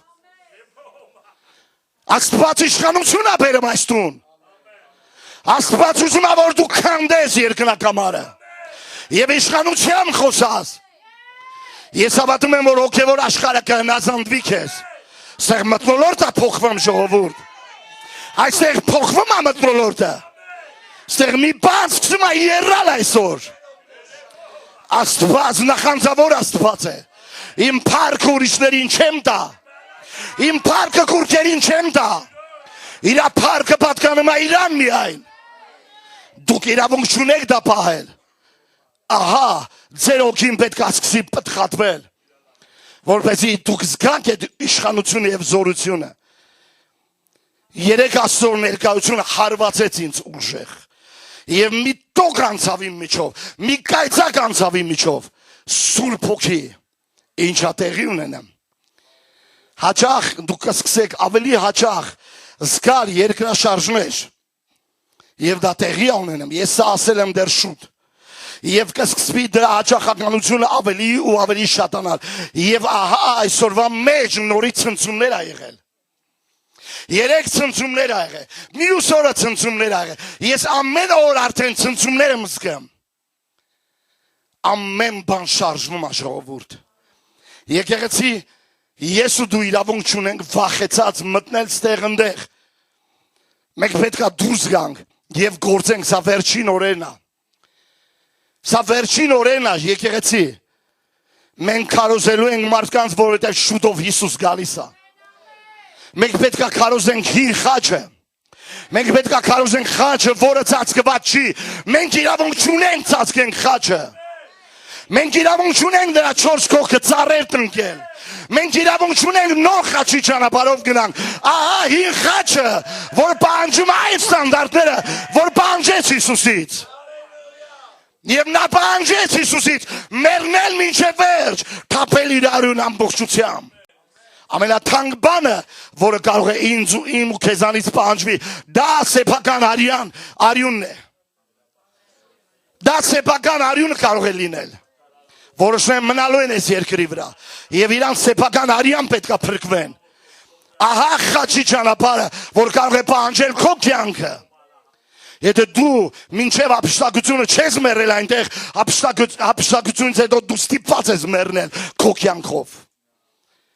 Աստված իշխանություն է բերում այս տուն։ Աստված ուզում է, որ դու քանդես երկնակամարը եւ իշխանությամբ խոսաս։ Ես հավատում եմ, որ հոգեվոր աշխարհը կհնազանդվի քեզ։ Սեղ մթնոլորտ է փոխվում ժողովուրդ։ Այստեղ փոխվում է մթնոլորտը։ Այստեղ մի բան սկսում է եռալ այսօր։ Աստված նախանձավոր Աստված է։ Իմ փառքը ուրիշներին չեմ տա։ Իմ փառքը քուրքերին չեմ տա։ Իրա փառքը պատկանում է իրան միայն։ Դուք իրավունք չունեք դա պահել։ Ահա, ձեր հոգին պետք է սկսի պտղատվել, որպեսզի դուք զգաք այդ իշխանությունը եւ զորությունը։ Երեք Աստծո ներկայությունը հարվածեց ինձ ուժեղ։ Եվ մի տոկ անցավ իմ միջով, մի կայծակ անցավ իմ միջով, Սուրբ Հոգի, ինչա տեղի ունենամ։ Հաճախ դուք կսկսեք ավելի հաճախ զգալ երկրաշարժներ։ Եվ դա տեղի ունենամ, ես սա ասել եմ դեռ շուտ։ Եվ կսկսվի դրա հաճախականությունը ավելի ու ավելի շատանալ։ Եվ ահա այսօրվա մեջ նորից ցնցումներ ա եղել։ Երեք ցնցումներ ա եղել, մյուս օրը ցնցումներ ա եղել, ես ամեն օր արդեն ցնցումներ եմ զգում, ամեն բան շարժվում ա ժողովուրդ, եկեղեցի ես ու դու իրավունք չունենք վախեցած մտնել ստեղ ընդեղ, մենք պետք է դուրս գանք և գործենք, սա վերջին օրերն ա, սա վերջին օրերն ա եկեղեցի, մենք քարոզելու ենք մարդկանց, որովհետև շուտով Հիսուս գալիս ա, մենք պետք է քարոզենք հին խաչը, մենք պետք է քարոզենք խաչը, որը ծածկված չի, մենք իրավունք չունենք ծածկենք խաչը, մենք իրավունք չունենք դրա 4 կողքը ծառեր տնկել, մենք իրավունք չունենք նոր խաչի ճանապարհով գնանք, ահա հին խաչը, որ պահանջում է այդ ստանդարտները, որ պահանջեց Հիսուսից, և նա պահանջեց Հիսուսից, մեռնել մինչև վերջ, թափել իր արյուն ամբողջությամբ, ամենաթանկ բանը, որը կարող է ինձ ու իմ ու քեզանից պահանջվի, դա սեփական արյունն է, դա սեփական արյունը կարող է լինել, որոշները մնալու են այս երկրի վրա, և իրանց սեփական արյան պետք է փրկվեն, ահա խաչի ճանապարհը, որ կարող է պահանջել քո կյանքը, եթե դու մինչև ապշտակությունը չես մեռել այնտեղ, ապշտակությունից հետո դու ստիպված ես մեռնել քո կյանքով,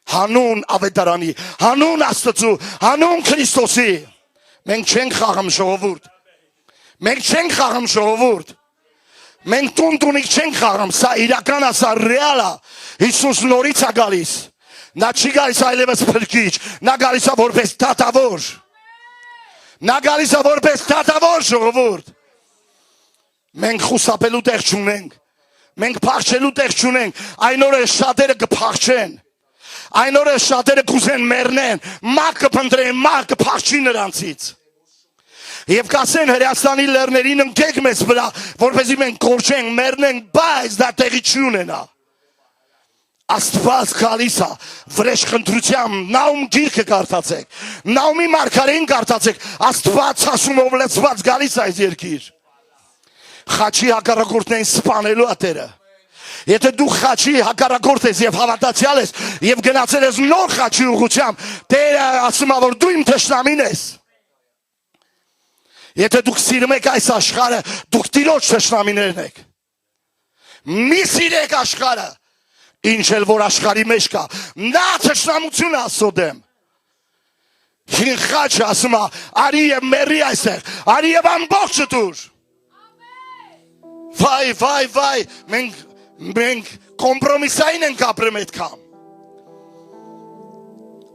հանուն ավետարանի, հանուն Աստծու, հանուն Քրիստոսի, մենք չենք խաղում ժողովուրդ, մենք չենք խաղում ժողովուրդ, մենք տուն-տունիկ չենք խաղում, սա իրական ա, սա ռեալ ա, Հիսուս նորից ա գալիս, նա չի գալիս այլևս փրկիչ, նա գալիս ա որպես դատավոր, նա գալիս ա որպես դատավոր ժողովուրդ, մենք խուսափելու տեղ չունենք, մենք փախչելու տեղ չունենք, այն օրը շատերը կփախչեն, այն օրը շատերը կուզեն մեռնեն, մարդ կփնտրեն, մարդ կփախչի նրանցից, և կասեն Հրեաստանի լեռներին ընկեք մեզ վրա, որպեսզի մենք կորչենք, մեռնենք, բայց դա տեղի չի ունենա, Աստված գալիս ա, վրեժխնդրությամբ, Նահում գիրքը կարդացեք, Նահումի մարգարեին կարդացեք, Աստված ասումով լցված գալիս ա այս երկիր, խաչի հակառակորդներին սպանելու ա Տերը, եթե դու խաչի հակառակորդ ես և հավատացյալ ես և գնացել ես նոր խաչի ուղղությամբ, Տերը ասում ա, որ դու իմ թշնամին ես, եթե դուք սիրում եք այս աշխարհը, դուք Տիրոջ թշնամիներն եք, մի սիրեք աշխարհը, ինչ էլ որ աշխարհի մեջ կա, նա թշնամությունը ասոդեմ, հին խաչը ասում ա, արի և մերի այստեղ, արի և ամբողջը դուր, վայ, մենք կոմպրոմիսային ենք ապրում այդքան,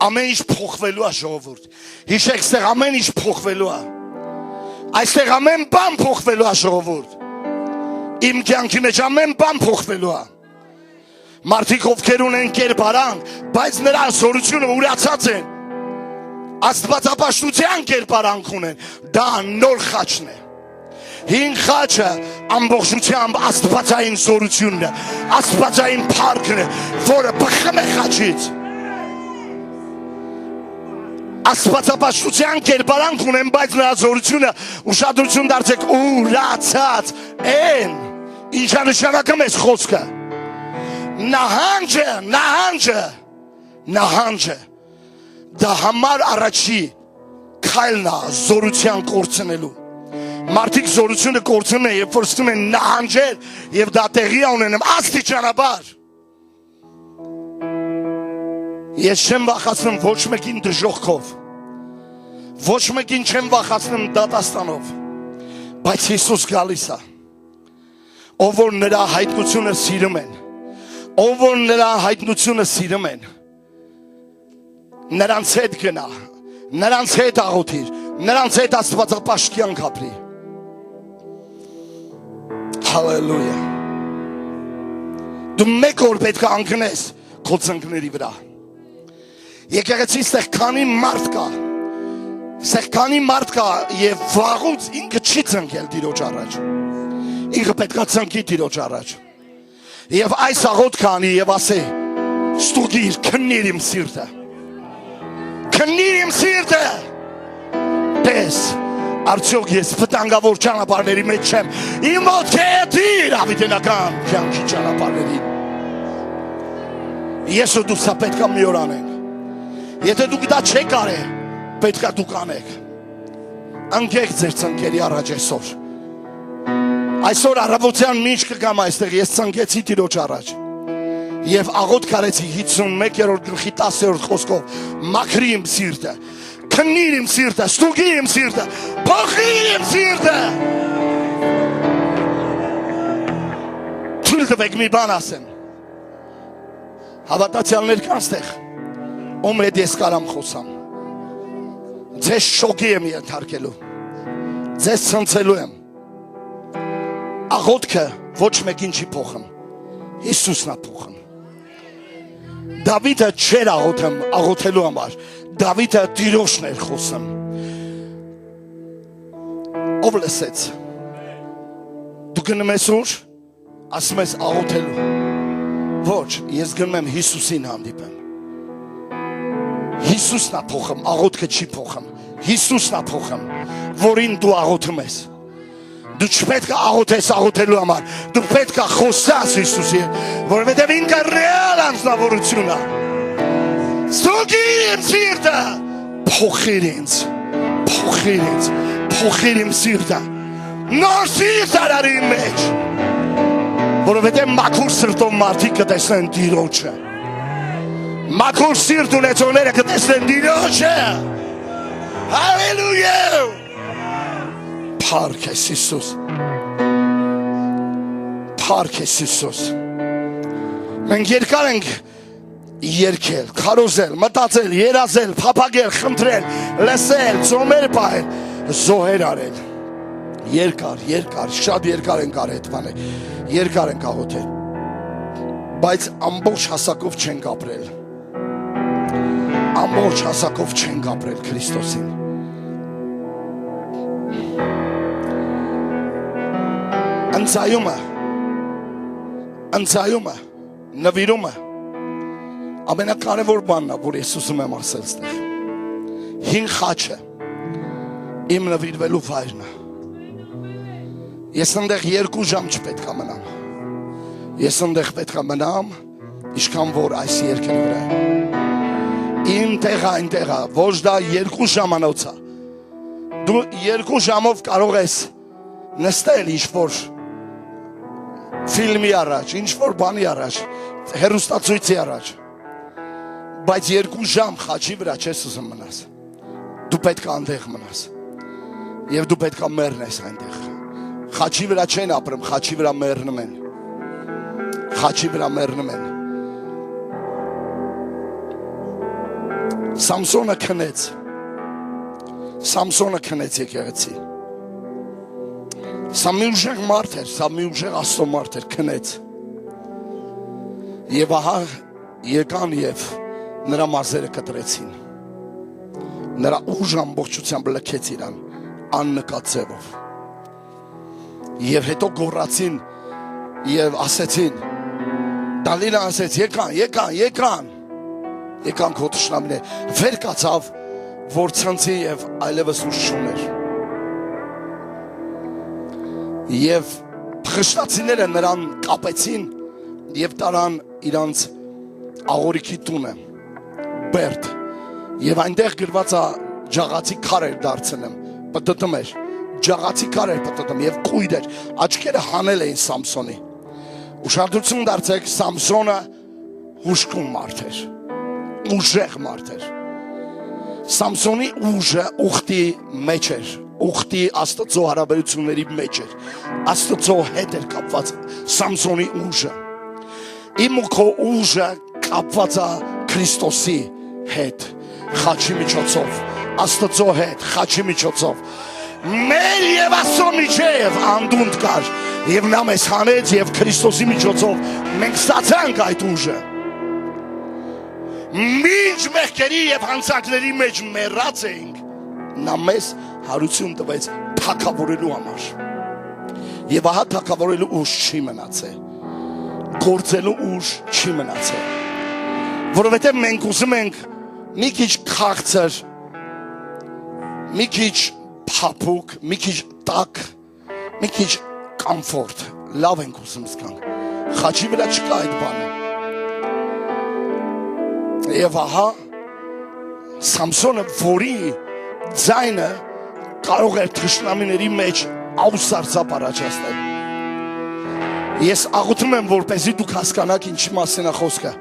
ամեն ինչ փոխվելու ա ժողովուրդ, հիշեք ստեղ ամեն ինչ փոխվելու ա, այստեղ ամեն բան փոխվելու ա ժողովուրդ, իմ կյանքի մեջ ամեն բան փոխվելու ա, մարդիկ ովքեր ունեն կերպարանք, բայց նրա զորությունը ուրացած են, աստվածապաշտության կերպարանք ունեն, դա նոր խաչն է, հին խաչը ամբողջությամբ աստվածային զորությունն է, աստվածային փառքն է, որը բխում է խաչից, աստվածապաշտության կերպարանք ունեն, բայց նրա զորությունը ուշադրություն դարձեք ուրացած են, ինչա նշանակում ես խոսքը, նահանջը, դա համար առաջի քայլն է զորության կորցնելու, մարդիկ զորությունը կորցնում են, երբ որ ստում են նահանջել և դա տեղի ունենում աստիճանաբար, ես չեմ վախացնում ոչ մեկին դժոխքով, ոչ մեկին չեմ վախացնում դատաստանով, բայց Հիսուս գալիս ա, ով որ նրա հայտնությունը սիրում են, ով որ նրա հայտնությունը սիրում են, նրանց հետ գնա, նրանց հետ աղոթիր, նրանց հետ աստվածապաշտ կյանք ապրի, հալելույա, դու մեկ օր պետք է անկնես քո ծնկների վրա, եկեղեցի ստեղ քանի մարդ կա և վաղուց ինքը չի ծնկել Տիրոջ առաջ, ինքը պետք է ծնկի Տիրոջ առաջ, և այս աղոթքը անի և ասե, ստուգիր, քննիր իմ սիրտը, տես, արդյոք ես վտանգավոր ճանապարհների մեջ չեմ, իմ ոտքերը դիր հավիտենական կյանքի ճանապարհներին, ես ու դու սա պետք է մի օր անենք, եթե դուք դա չեք արել, պետք է դուք անեք։ Ընկեք ձեր ծնկերի առաջ այսօր։ Այսօր առավոտյան ինչ կգամ այստեղ, ես ծնկեցի Տիրոջ առաջ եւ աղոթ կարեցի 51-րդ գլխի 10-րդ խոսքով, մաքրի իմ սիրտը, քննիր իմ սիրտը, ստուգի իմ սիրտը, փոխի իմ սիրտը։ Թույլ տվեք մի բան ասեմ։ Հավատացյալներ կան ստեղ, ում հետ ես կարամ խոսամ։ Ձեզ շոկի եմ ենթարկելու, ձեզ ցնցելու եմ։ Աղոթքը ոչ մեկին չի փոխում, Հիսուսն է փոխում։ Դավիթը չէր աղոթում աղոթելու համար, Դավիթը Տիրոջն էր խոսում։ Ով լսեց։ Դու գնում ես ուր, ասում ես աղոթելու։ Ոչ, ես գնում եմ Հիսուսին հանդիպեմ։ Հիսուսն է փոխում, աղոթքը չի փոխում։ Հիսուսն է փոխում, որին դու աղոթում ես։ Դու չպետք է աղոթես աղոթելու համար, դու պետք է խոսաս Հիսուսի, որովհետև ինքը ռեալ անձնավորություն է։ Ստուգի իմ սիրտը, փոխիր ինձ, փոխիր իմ սիրտը, նոր սիրտ արար իմ մեջ, որովհետև մաքուր սրտով մարդիկ կտեսնեն Տիրոջը, մաքուր սիրտ ունեցողները կտեսնեն Տիրոջը, հալելույա։ Փառք ես Հիսուս, փառք ես Հիսուս։ Մենք երկար ենք երգել, քարոզել, մտածել, երազել, փափագել, խնդրել, լսել, ծոմեր պահել, զոհեր արել։ Երկար, շատ երկար ենք արել այդ բանը, երկար ենք աղոթել, բայց ամբողջ հասակով չենք ապրել, ամբողջ հասակով չենք ապրել Քրիստոսին։ Ընծայումը, նվիրումը ամենակարևոր բանն է, որ ես ուզում եմ ասել ստեղ։ Հին խաչը իմ նվիրվելու վայրն է։ Ես ընդեղ 2 ժամ չպետք է մնամ։ Ես ընդեղ պետք է մնամ, ինչքան որ այս երկրի վրա։ Իմ տեղը այնտեղ է, ոչ դա 2 ժամանոց է։ Դու 2 ժամով կարող ես նստել ինչ-որ ֆիլմի առաջ, ինչ-որ բանի առաջ, հեռուստացույցի առաջ, բայց 2 ժամ խաչի վրա չես ուզում մնաս, դու պետք է այնտեղ մնաս և դու պետք է մեռնես այնտեղ, խաչի վրա չեն ապրում, խաչի վրա մեռնում են, խաչի վրա մեռնում են։ Սամսոնը քնեց եկեղեցի։ Սա մի ուժեղ մարդ էր, սա մի ուժեղ Աստծո մարդ էր, քնեց։ Եվ ահա եկան և նրա մարզերը կտրեցին։ Նրա ուժ ամբողջությամբ լքեց իրան, աննկատ ձևով։ Եվ հետո գոռացին և ասեցին, Դալիլը ասեց, եկան քո թշնամիներ, վեր կացավ, որ ցնցի և այլևս ուժ չուներ։ Եվ փխշտացիները նրան կապեցին և տարան իրանց աղորիքի տունը, Բերդ, և այնտեղ գրված է ջաղացի քար էր դարձնում, պտտում էր, ջաղացի քար էր պտտում և կույր էր, աչքերը հանել էին Սամսոնի։ Ուշադրություն դարձեք, Սամսոնը հուժկուն մարդ էր, ուժեղ մարդ էր։ Սամսոնի ուժը ուխտի մեջ էր, ուխտի Աստծո հարաբերությունների մեջ էր, Աստծո հետ էր կապված Սամսոնի ուժը։ Իմ ու քո ուժը կապված է Քրիստոսի հետ, խաչի միջոցով, Աստծո հետ, խաչի միջոցով։ Մեր և Աստծո միջև անդունդ կար, և նա մեզ հանեց և Քրիստոսի միջոցով մենք ստացանք այդ ուժը։ Մինչ մեղքերի և հանցանքների մեջ մեռած էինք, նա մեզ հարություն տվեց թագավորելու համար։ Եվ ահա թագավորելու ուժ չի մնացել, գործելու ուժ չի մնացել, որովհետև մենք ուզում ենք մի քիչ քաղցր, մի քիչ փափուկ, մի քիչ տաք, մի քիչ կամֆորտ, լավ ենք ուզում զգանք, խաչի վրա չկա այդ բանը։ Եվ ահա Սամսոնը, որի ձայնը կարող է թշնամիների մեջ աուսարսափ առաջացնել։ Ես աղոթում եմ, որպեսզի դուք հասկանաք ինչի մասին է խոսքը։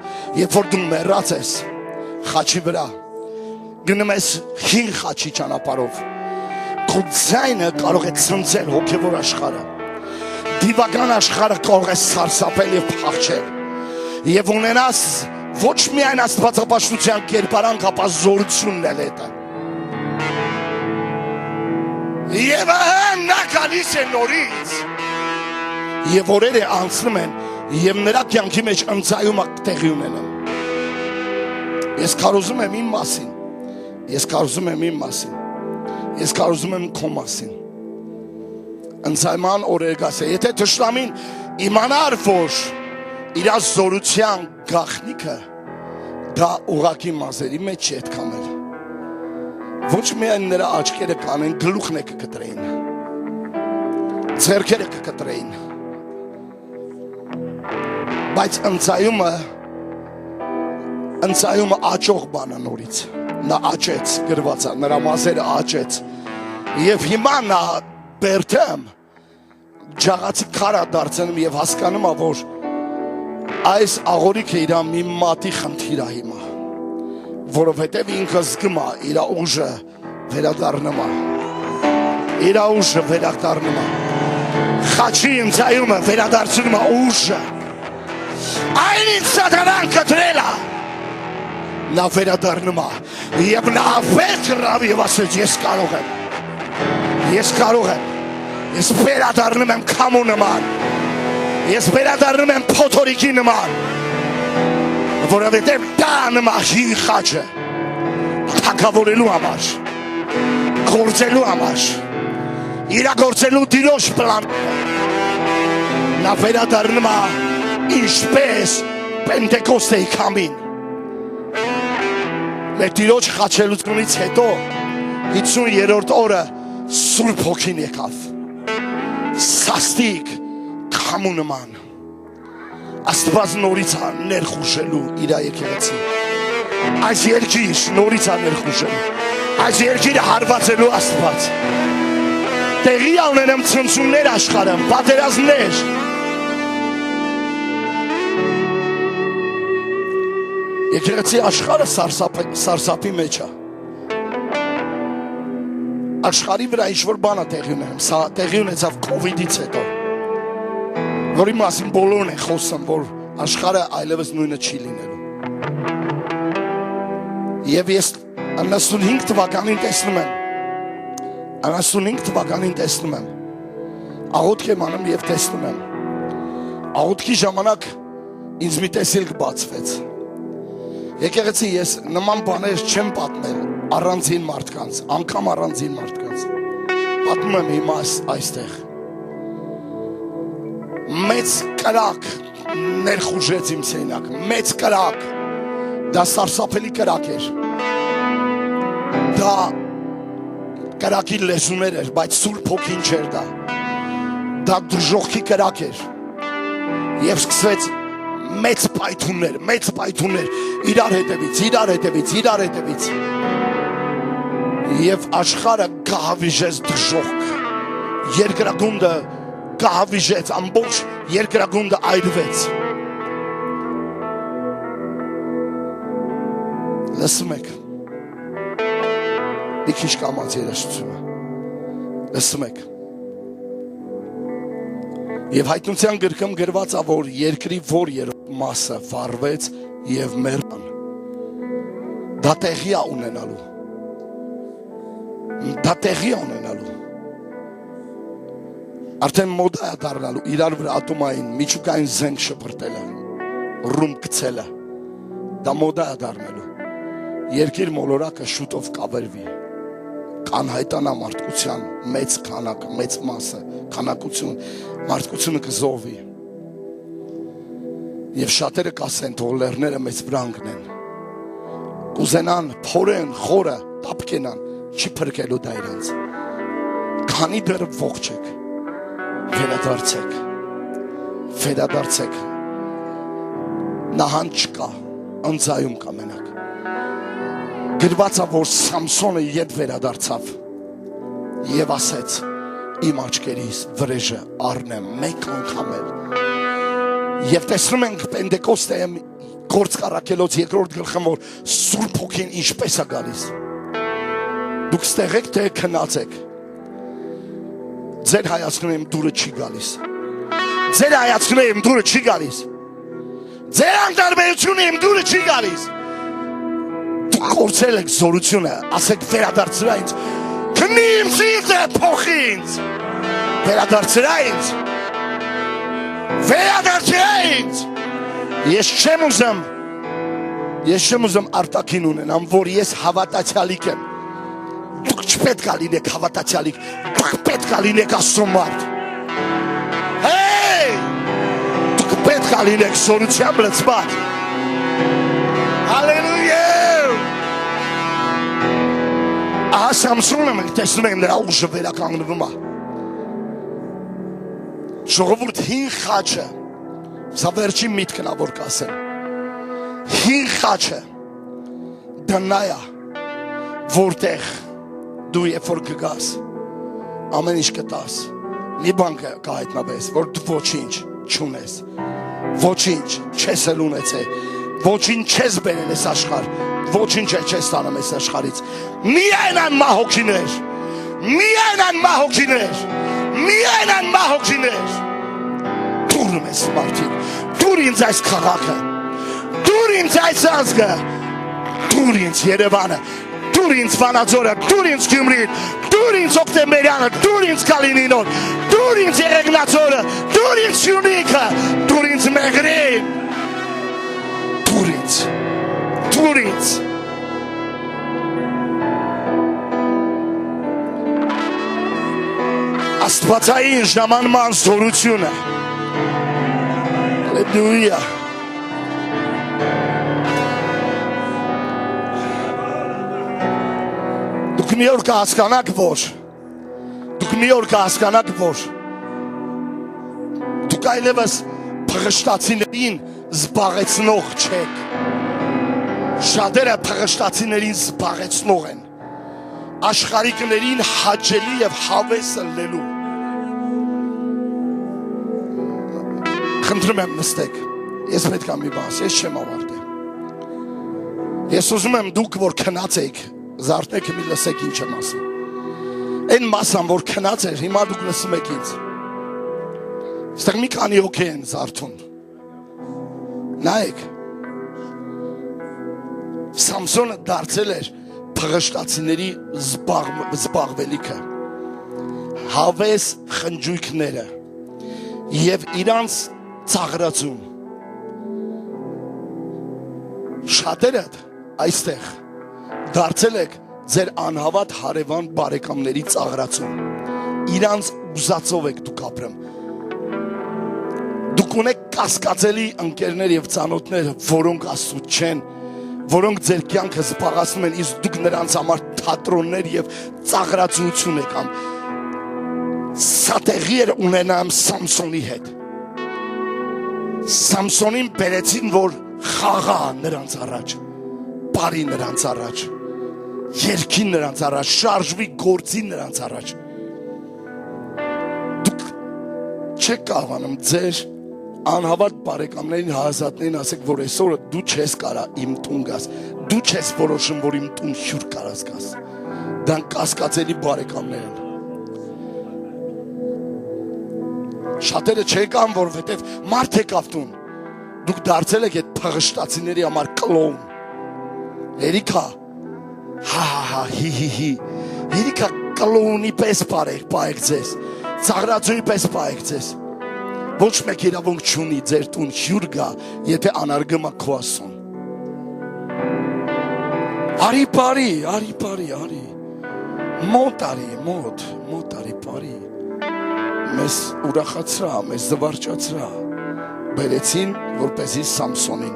Երբ որ դու մեռած ես խաչի վրա, գնում ես հին խաչի ճանապարհով, քո ձայնը կարող է ցնցել հոգևոր աշխարհը, դիվական աշխարհը կարող է սարսափել եւ փախչել, եւ ունենաս ոչ միայն աստվածապաշտության կերպարանք, ապա զորությունն էլ հետը։ Եվ նա գալիս է նորից, եւ օրերը անցնում են, եւ նրա կյանքի մեջ ընծայումը տեղի ունենում։ Ես կարոզում եմ իմ մասին, ես կարոզում եմ իմ մասին, ես կարոզում եմ քո մասին։ Ընծայման օրեր գասե, եթե թշնամին իմանար, որ իր զորության գաղտնիքը դա ուղակի մազերի մեջ չի կամել, ոչ միայն նրա աչքերը կանեն, գլուխն է կկտրեին, ձեռքերը կկտրեին, բայց ընծայումը աճող բան է նորից, նա աճեց, գրված է, նրա մազերը աճեց, եւ հիմա նա բերդեմ ջաղացի քարա դարձնում եւ հասկանում է, որ այս աղորիքը իր մի մատի խնդիր է հիմա, որովհետև ինքը զգում է իր ուժը վերադառնում է, իր ուժը վերադառնում է, խաչի ընծայումը վերադարձնում է ուժը, այն ինչ սատանան կտրել է, նա վերադառնում է, եւ նա վեր կռավ եւ ասեց, ես կարող եմ, ես վերադառնում եմ քամու նման, ես վերադառնում եմ փոթորիկի նման, որովհետև դա նման հին խաչը թագավորելու համար, գործելու համար, իրագործելու Տիրոջ պլանը, նա վերադառնում է ինչպես Պենտեկոստեի քամին։ Մեր Տիրոջ խաչելությունից հետո 50-րդ օրը Սուրբ Հոգին եկավ, սաստիկ քամու նման, Աստված նորից է ներխուժելու իր եկեղեցի, այս երկիր նորից է ներխուժելու, այս երկիրը հարվածելու Աստված, տեղի ունենում ցնցումներ աշխարհում, պատերազմներ, եկեղեցի աշխարհը սարսափի մեջ է, աշխարհի վրա ինչ-որ բան է տեղի ունենում, սա տեղի ունեցավ կովիդից հետո, որի մասին բոլորն են խոսում, որ աշխարհը այլևս նույնը չի լինելու։ Եվ ես 95 թվականին տեսնում եմ, աղոթք եմ անում եւ տեսնում եմ, աղոթքի ժամանակ ինձ մի տեսիլք բացվեց, եկեղեցի ես նման բաներ չեմ պատմել առանձին մարդկանց, անգամ առանձին մարդկանց, պատմում եմ հիմա այստեղ, մեծ կրակ ներխուժեց իմ սենյակ, մեծ կրակ, դա սարսափելի կրակ էր, դա կրակի լեզուներ էր, բայց Սուրբ Հոգին չէր դա դժոխքի կրակ էր, եւ սկսվեց մեծ պայթուններ, իրար հետևից, եւ աշխարհը գահավիժեց դժոխք, երկրագունդը գահավիժեց, ամբողջ երկրագունդը այրվեց, լսում եք, մի քիչ կամաց երաժշտությունը, լսում եք, եւ հայտնության գրքում գրված է, որ երկրի որ երրորդ մասը վառվեց եւ մեռան, դա տեղի է ունենալու, արդեն մոդա է դառնալու, իրար վրա ատոմային, միջուկային զենք շպրտելը, ռում գցելը, դա մոդա է դառնալու, երկիր մոլորակը շուտով կավերվի, կանհայտանա մարդկության մեծ քանակ, մեծ մասը, քանակություն, մարդկությունը կզոհվի, եւ շատերը կասեն, թող լեռները մեծ վրա ընկնեն, կուզենան, փորեն, խորը, տապկենան, չի փրկելու դա իրենց, քանի դեռ ողջ եք, վերադարձեք, նահանջ չկա, ընծայում կա մենակ, գրված է, որ Սամսոնը ետ վերադարձավ եւ ասեց. իմ աչքերիս վրեժը առնեմ մեկ անգամ էլ։ Եվ տեսնում ենք Պենտեկոստեում գործ կառակելոց երկրորդ գլխում, որ Սուրբ Հոգին ինչպես է գալիս։ Դուք ստեղ եք, թե քնած եք։ Ձեր հայացքներում դուրը չի գալիս։ Ձեր հայացքներում դուրը չի գալիս։ Ձեր անդարբերությունում դուրը չի գալիս։ Դուք կորցրել եք զորությունը, ասեք վերադարձրա ինձ։ Քնի իմ սիրտը, փոխի ինձ։ Վերադարձրա ինձ։ Վերադարձրա ինձ։ Ես չեմ ուզում արտաքին ունենամ, որ ես հավատացյալիկ եմ։ Դուք չպետք է լինեք հավատացյալիկ, դուք պետք է լինեք Աստծո մարդ։ Հեյ! Դուք պետք է լինեք զորությամբ լցված։ Հալելույա։ Ահա Սամսոնը մենք տեսնում ենք նրա ուժը վերականգնվում է։ Ժողովուրդ հին խաչը, սա վերջին միտքն է որ կասեմ։ Հին խաչը դնայ է, որտեղ դու երբ որ կգաս, ամեն ինչ կտաս, մի բան կհայտնվես, որ դու ոչինչ չունես, ոչինչ չես էլ ունեցել, ոչինչ չես բերել այս աշխարհ, ոչինչ չես տանում այս աշխարհից, միայն անմահոգիներ, միայն անմահոգիներ, միայն անմահոգիներ, դուր մեզ մարդիկ, դուր ինձ այս քաղաքը, դուր ինձ այս ազգը, դուր ինձ Երևանը, դուր ինձ Վանաձորը, դուր ինձ Գյումրին, դուր ինձ Օգտեմբերյանը, դուր ինձ Կալինինոն, դուր ինձ Երեգնաձորը, դուր ինձ Սյունիքը, դուր ինձ Մեղրին, դուր ինձ, դուր ինձ։ Աստվածային ժամանման զորությունը։ Հալելույա։ Դուք մի օր կհասկանաք, որ դուք այլևս փղշտացիներին զբաղեցնող չեք։ Շատերը փղշտացիներին զբաղեցնող են, աշխարհիկներին հաճելի եւ հավես լելու։ Խնդրում եմ նստեք, ես պետք է մի բան, ես չեմ ավարտել։ Ես ուզում եմ դուք, որ քնած եք, զարթեք մի լսեք ինչ եմ ասում։ Այն մասան, որ քնած էր, հիմա դուք լսում եք ինձ։ Ստեղ մի քանի հոգի են զարթում։ Նայեք։ Սամսոնը դարձել էր փղշտացիների զբաղվելիքը, հավես խնջույքները եւ իրանց ծաղրածուն։ Շատերը այստեղ դարձել եք ձեր անհավատ հարևան բարեկամների ծաղրածուն, իրանց ուզածով եք դուք ապրում։ Դուք ունեք կասկածելի ընկերներ եւ ծանոթներ, որոնք Աստծո չեն, որոնք ձեր կյանքը զբաղացնում են, իսկ դուք նրանց համար թատրոններ եւ ծաղրածություն եք անում։ Սա տեղի էր ունենամ Սամսոնի հետ։ Սամսոնին բերեցին, որ խաղա նրանց առաջ, բարի նրանց առաջ, երկին նրանց առաջ, շարժվի գործի նրանց առաջ։ Դուք չեք կարողանում ձեր անհավատ բարեկամներին, հարազատներին ասեք, որ այսօրը դու չես կարա իմ տուն գաս, դու չես որոշում, որ իմ տուն հյուր կարաս գաս։ Դրանք կասկածելի բարեկամներ են։ Շատերը չեկան, որովհետև մարդ եկավ տուն։ Դուք դարձել եք այդ փղշտացիների համար կլոուն։ Երիքա, հա, հի, երիքա կլոունի պես պայեք ձեզ, ծաղրածուի պես պայեք ձեզ։ Ոչ մեկ իրավունք չունի ձեր տուն հյուր գա, եթե անարգում է քո Աստծուն։ Արի բարի, մոտ արի բարի, մեզ ուրախացրա, մեզ զվարճացրա, բերեցին, որպեսզի Սամսոնին։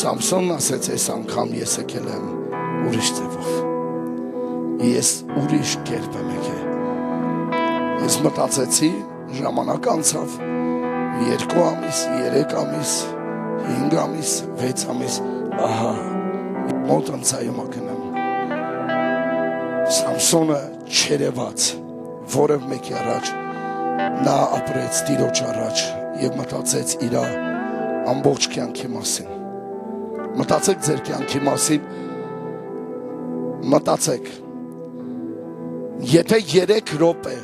Սամսոնն ասեց, այս անգամ ես եկել եմ ուրիշ ձևով, ես ուրիշ կերպ եմ եկել։ Ես մտածեցի, ժամանակ անցավ, 2 ամիս, 3 ամիս, 5 ամիս, 6 ամիս, ահա, մոտ անցայում ակնեմ։ Սամսոնը չերևաց որև մեկի առաջ, նա ապրեց Տիրոջ առաջ եւ մտածեց իր ամբողջ կյանքի մասին։ Մտածեք ձեր կյանքի մասին, մտածեք։ Եթե 3 րոպե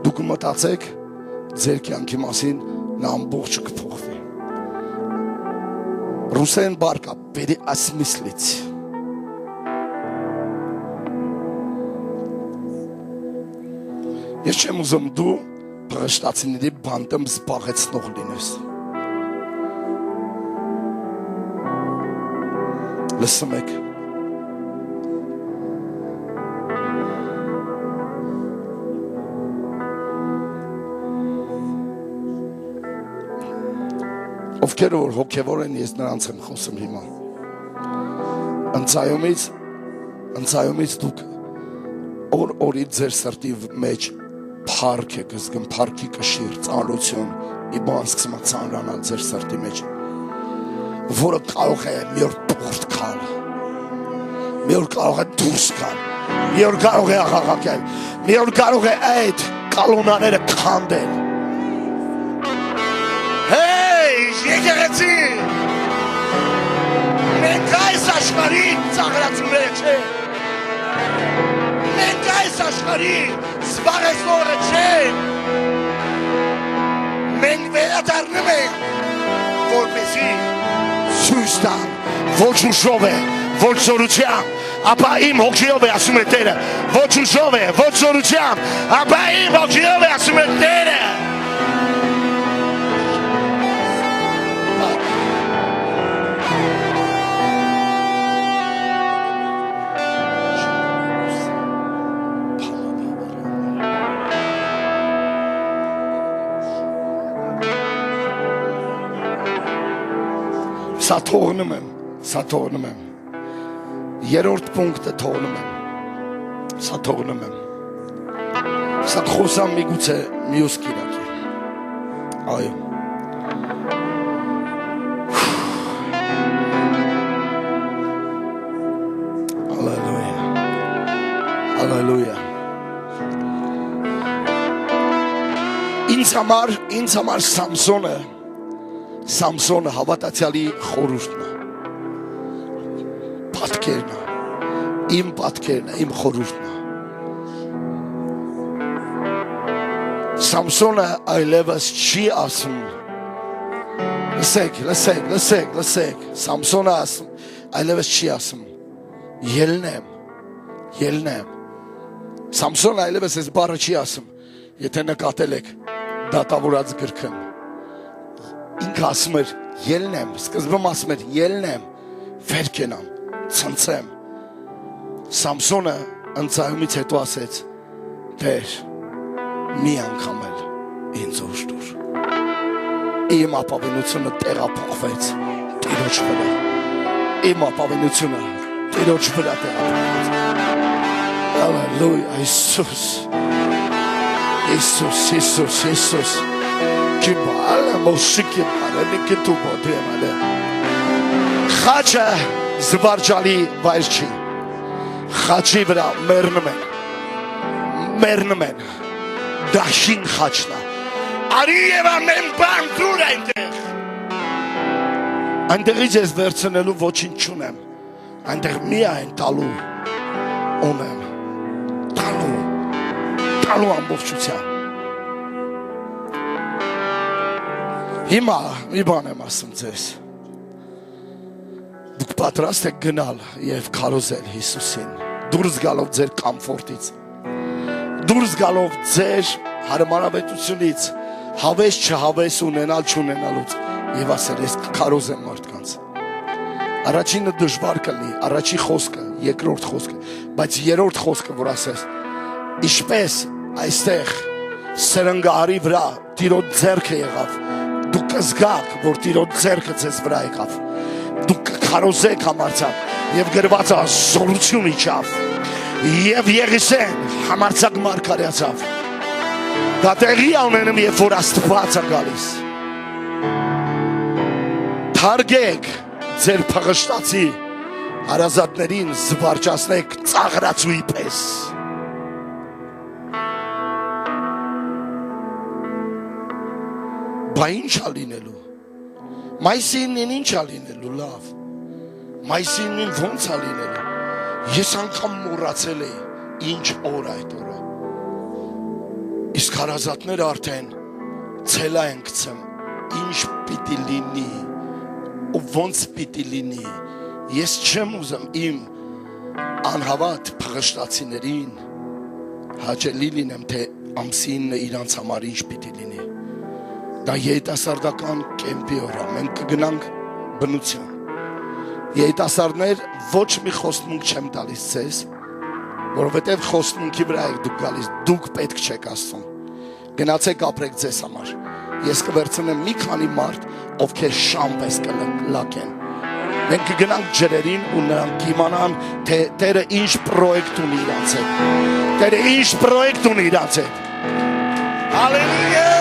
դուք մտածեք ձեր կյանքի մասին, նա ամբողջը կփոխվի։ Ռուսեն բարկա переосмыслить։ Ես չեմ ուզում դու փղշտացիների բանդում զբաղեցնող լինես։ Լսում եք։ Ովքեր որ հոգևոր են, ես նրանց եմ խոսում հիմա։ Ընծայումից դուք օրի ձեր սրտի մեջ փառք եք զգում, փառքի կշիռ, ծանրություն, մի բան սկսում է ծանրանալ ձեր սրտի մեջ, որը կարող է մի օր փոխ գալ, մի օր կարող է դուրս գալ, մի օր կարող է աղաղակել, մի օր կարող է այդ կալոնաները քանդել։ Եկեղեցի, մենք այս աշխարհի ծաղրացումները չէ, մենք այս աշխարհի զբաղեցնողը չէ, մենք վերադառնում ենք, որպեսզի ցույց տան, ոչ ուժով է, ոչ զորությամբ, ապա իմ հոգիով է ասում է Տերը, ոչ ուժով է, ոչ զորությամբ, ապա իմ հոգիով է ասում է Տերը։ Սա թողնում եմ, երորդ պունկտը թողնում եմ, սա թողնում եմ, սա խոսամ միգուցե մյուս կիրակի, այո, Ալելույա, ինձ համար Սամսոնը հավատացյալի խորհուրդն է, պատկերն է, իմ պատկերն է, իմ խորհուրդն է։ Սամսոնը այլևս չի ասում, լսեք, Սամսոնը այլևս չի ասում, ելնեմ, Սամսոնը այլևս այս բառը չի ասում, եթե նկատել եք դատավորած գրքում, ինքը ասում էր ելնեմ, սկզբում ասում էր ելնեմ, վեր կենամ, ցնցեմ։ Սամսոնը ընծայումից հետո ասեց, Տեր, մի անգամ էլ ինձ ուժ տուր։ Իմ ապավինությունը տեղափոխվեց Տիրոջ վրա։ Իմ ապավինությունը Տիրոջ վրա տեղափոխվեց։ Ալելույա, Իսուս։ Խաչը զվարճալի վայր չի, խաչի վրա մերնում են, դաշին խաչն է, արի և ամեն բան դուր այնտեղ, այնտեղից ես վերցնելու ոչինչ չունեմ, այնտեղ միայն տալու ունեմ, տալու ամբողջությամբ։ Հիմա մի բան եմ ասում ձեզ, դուք պատրաստ եք գնալ և քարոզել Հիսուսին, դուրս գալով ձեր կամֆորտից, դուրս գալով ձեր հարմարավետությունից, հավես չհավես ունենալ չունենալուց, և ասել ես քարոզեմ մարդկանց։ Առաջինը դժվար կլինի, առաջի խոսքը, երկրորդ խոսքը, բայց երրորդ խոսքը, որ ասես, ինչպես այստեղ սրնգարի վրա Տիրոջ ձեռքը եղավ, դուք կզգաք, որ Տիրոջ ձեռքը ձեզ վրա եկավ, դուք կքարոզեք համարձակ, և գրված է զորություն իջավ, և Եղիսեն համարձակ մարգարեացավ, դա տեղի ունենում, երբ որ Աստված է գալիս, թարգեք ձեր փղշտացի Հարազատներին զվարճացնեք ծաղրացուի պես։ Բա ինչ ա լինելու։ Մայիսին ինչ ա լինելու, լավ։ Մայիսին ոնց ա լինելու։ Ես անգամ մոռացել էի ինչ օր այդ օրը։ Իսկ հարազատները արդեն ցելա են գցում, ինչ պիտի լինի, ու ոնց պիտի լինի։ Ես չեմ ուզում իմ անհավատ փղշտացիներին հաճելի լինեմ, թե ամսինը իրանց համար ինչ պիտի լինի։ Դա երիտասարդական կեմպի օր է, մենք կգնանք բնություն։ Երիտասարդներ ոչ մի խոստմունք չեմ տալիս ձեզ, որովհետև խոստմունքի վրա եք դուք գալիս, դուք պետք չեք ասում։ Գնացեք ապրեք ձեզ համար։ Ես կվերցնեմ մի քանի մարդ, ովքեր շամ պես կլակեն։ Մենք կգնանք ջրերին ու նրանք իմանան, թե Տերը ինչ պրոյեկտ ունի իրանց հետ։ Տերը ինչ պրոյեկտ ունի իրանց հետ։ Հալելույա։